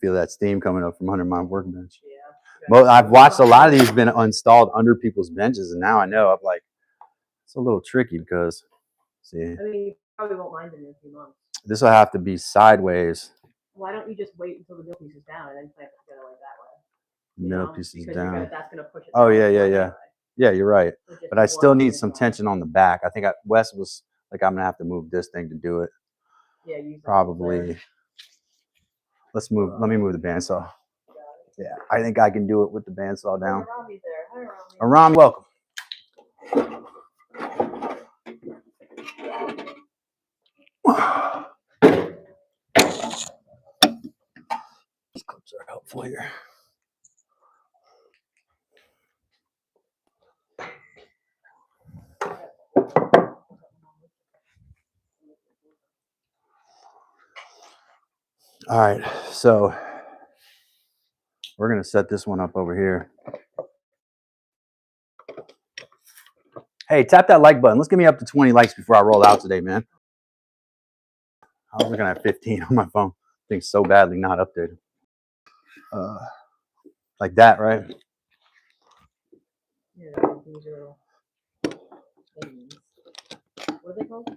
feel that steam coming up from under my workbench. Yeah. Well, I've watched a lot of these been installed under people's benches, and now I know I'm like, it's a little tricky because, see. I mean, you probably won't mind it in a few months. This will have to be sideways. Why don't you just wait until the middle piece is down and then clamp it together like that way? Middle piece is down. That's gonna push it. Oh yeah, yeah, yeah. Yeah, you're right. But I still need some tension on the back. I think Wes was like, I'm gonna have to move this thing to do it. Yeah, probably. Let me move the bandsaw. Yeah, I think I can do it with the bandsaw down. Rami's there. Hi, Rami. Aram, welcome. These clips are helpful here. All right, so we're gonna set this one up over here. Hey, tap that like button. Let's get me up to 20 likes before I roll out today, man. I was looking at 15 on my phone. Thing's so badly not updated. Like that, right? Yeah, these are things. What are they called?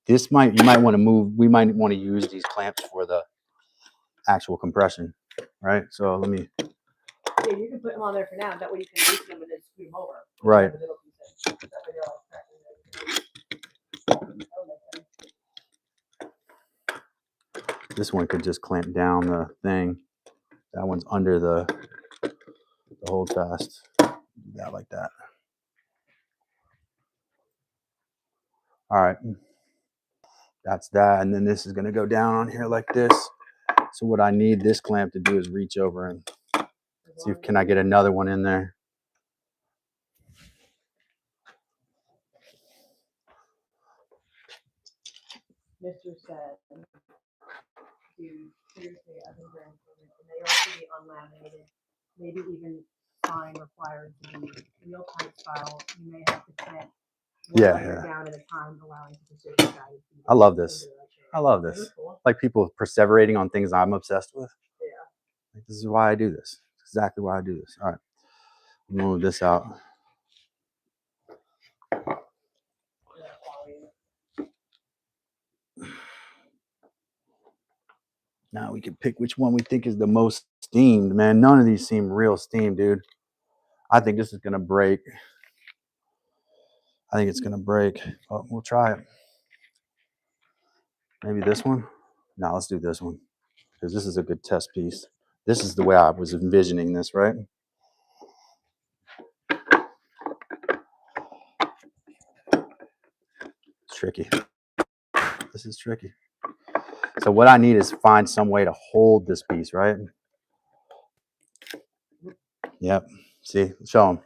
You might want to move. We might want to use these clamps for the actual compression, right? So let me. Yeah, you can put them on there for now. That way you can reach them and then scoot them over. Right. This one could just clamp down the thing. That one's under the hold fast. Do that like that. All right. That's that. And then this is going to go down on here like this. So what I need this clamp to do is reach over and see if can I get another one in there. Mr. said, dude, seriously, I've been very improvement, and they also be unlaminated, maybe even sign required to be real tight style. You may have to clamp one letter down at a time, allowing for precision guided feet. I love this. I love this. Cool. Like people perseverating on things I'm obsessed with. Yeah. Like this is why I do this. Exactly why I do this. All right. Move this out. Now we can pick which one we think is the most steamed, man. None of these seem real steamed, dude. I think this is going to break. I think it's going to break. But we'll try it. Maybe this one? No, let's do this one. Because this is a good test piece. This is the way I was envisioning this, right? It's tricky. This is tricky. So what I need is find some way to hold this piece, right? Yep. See, show them.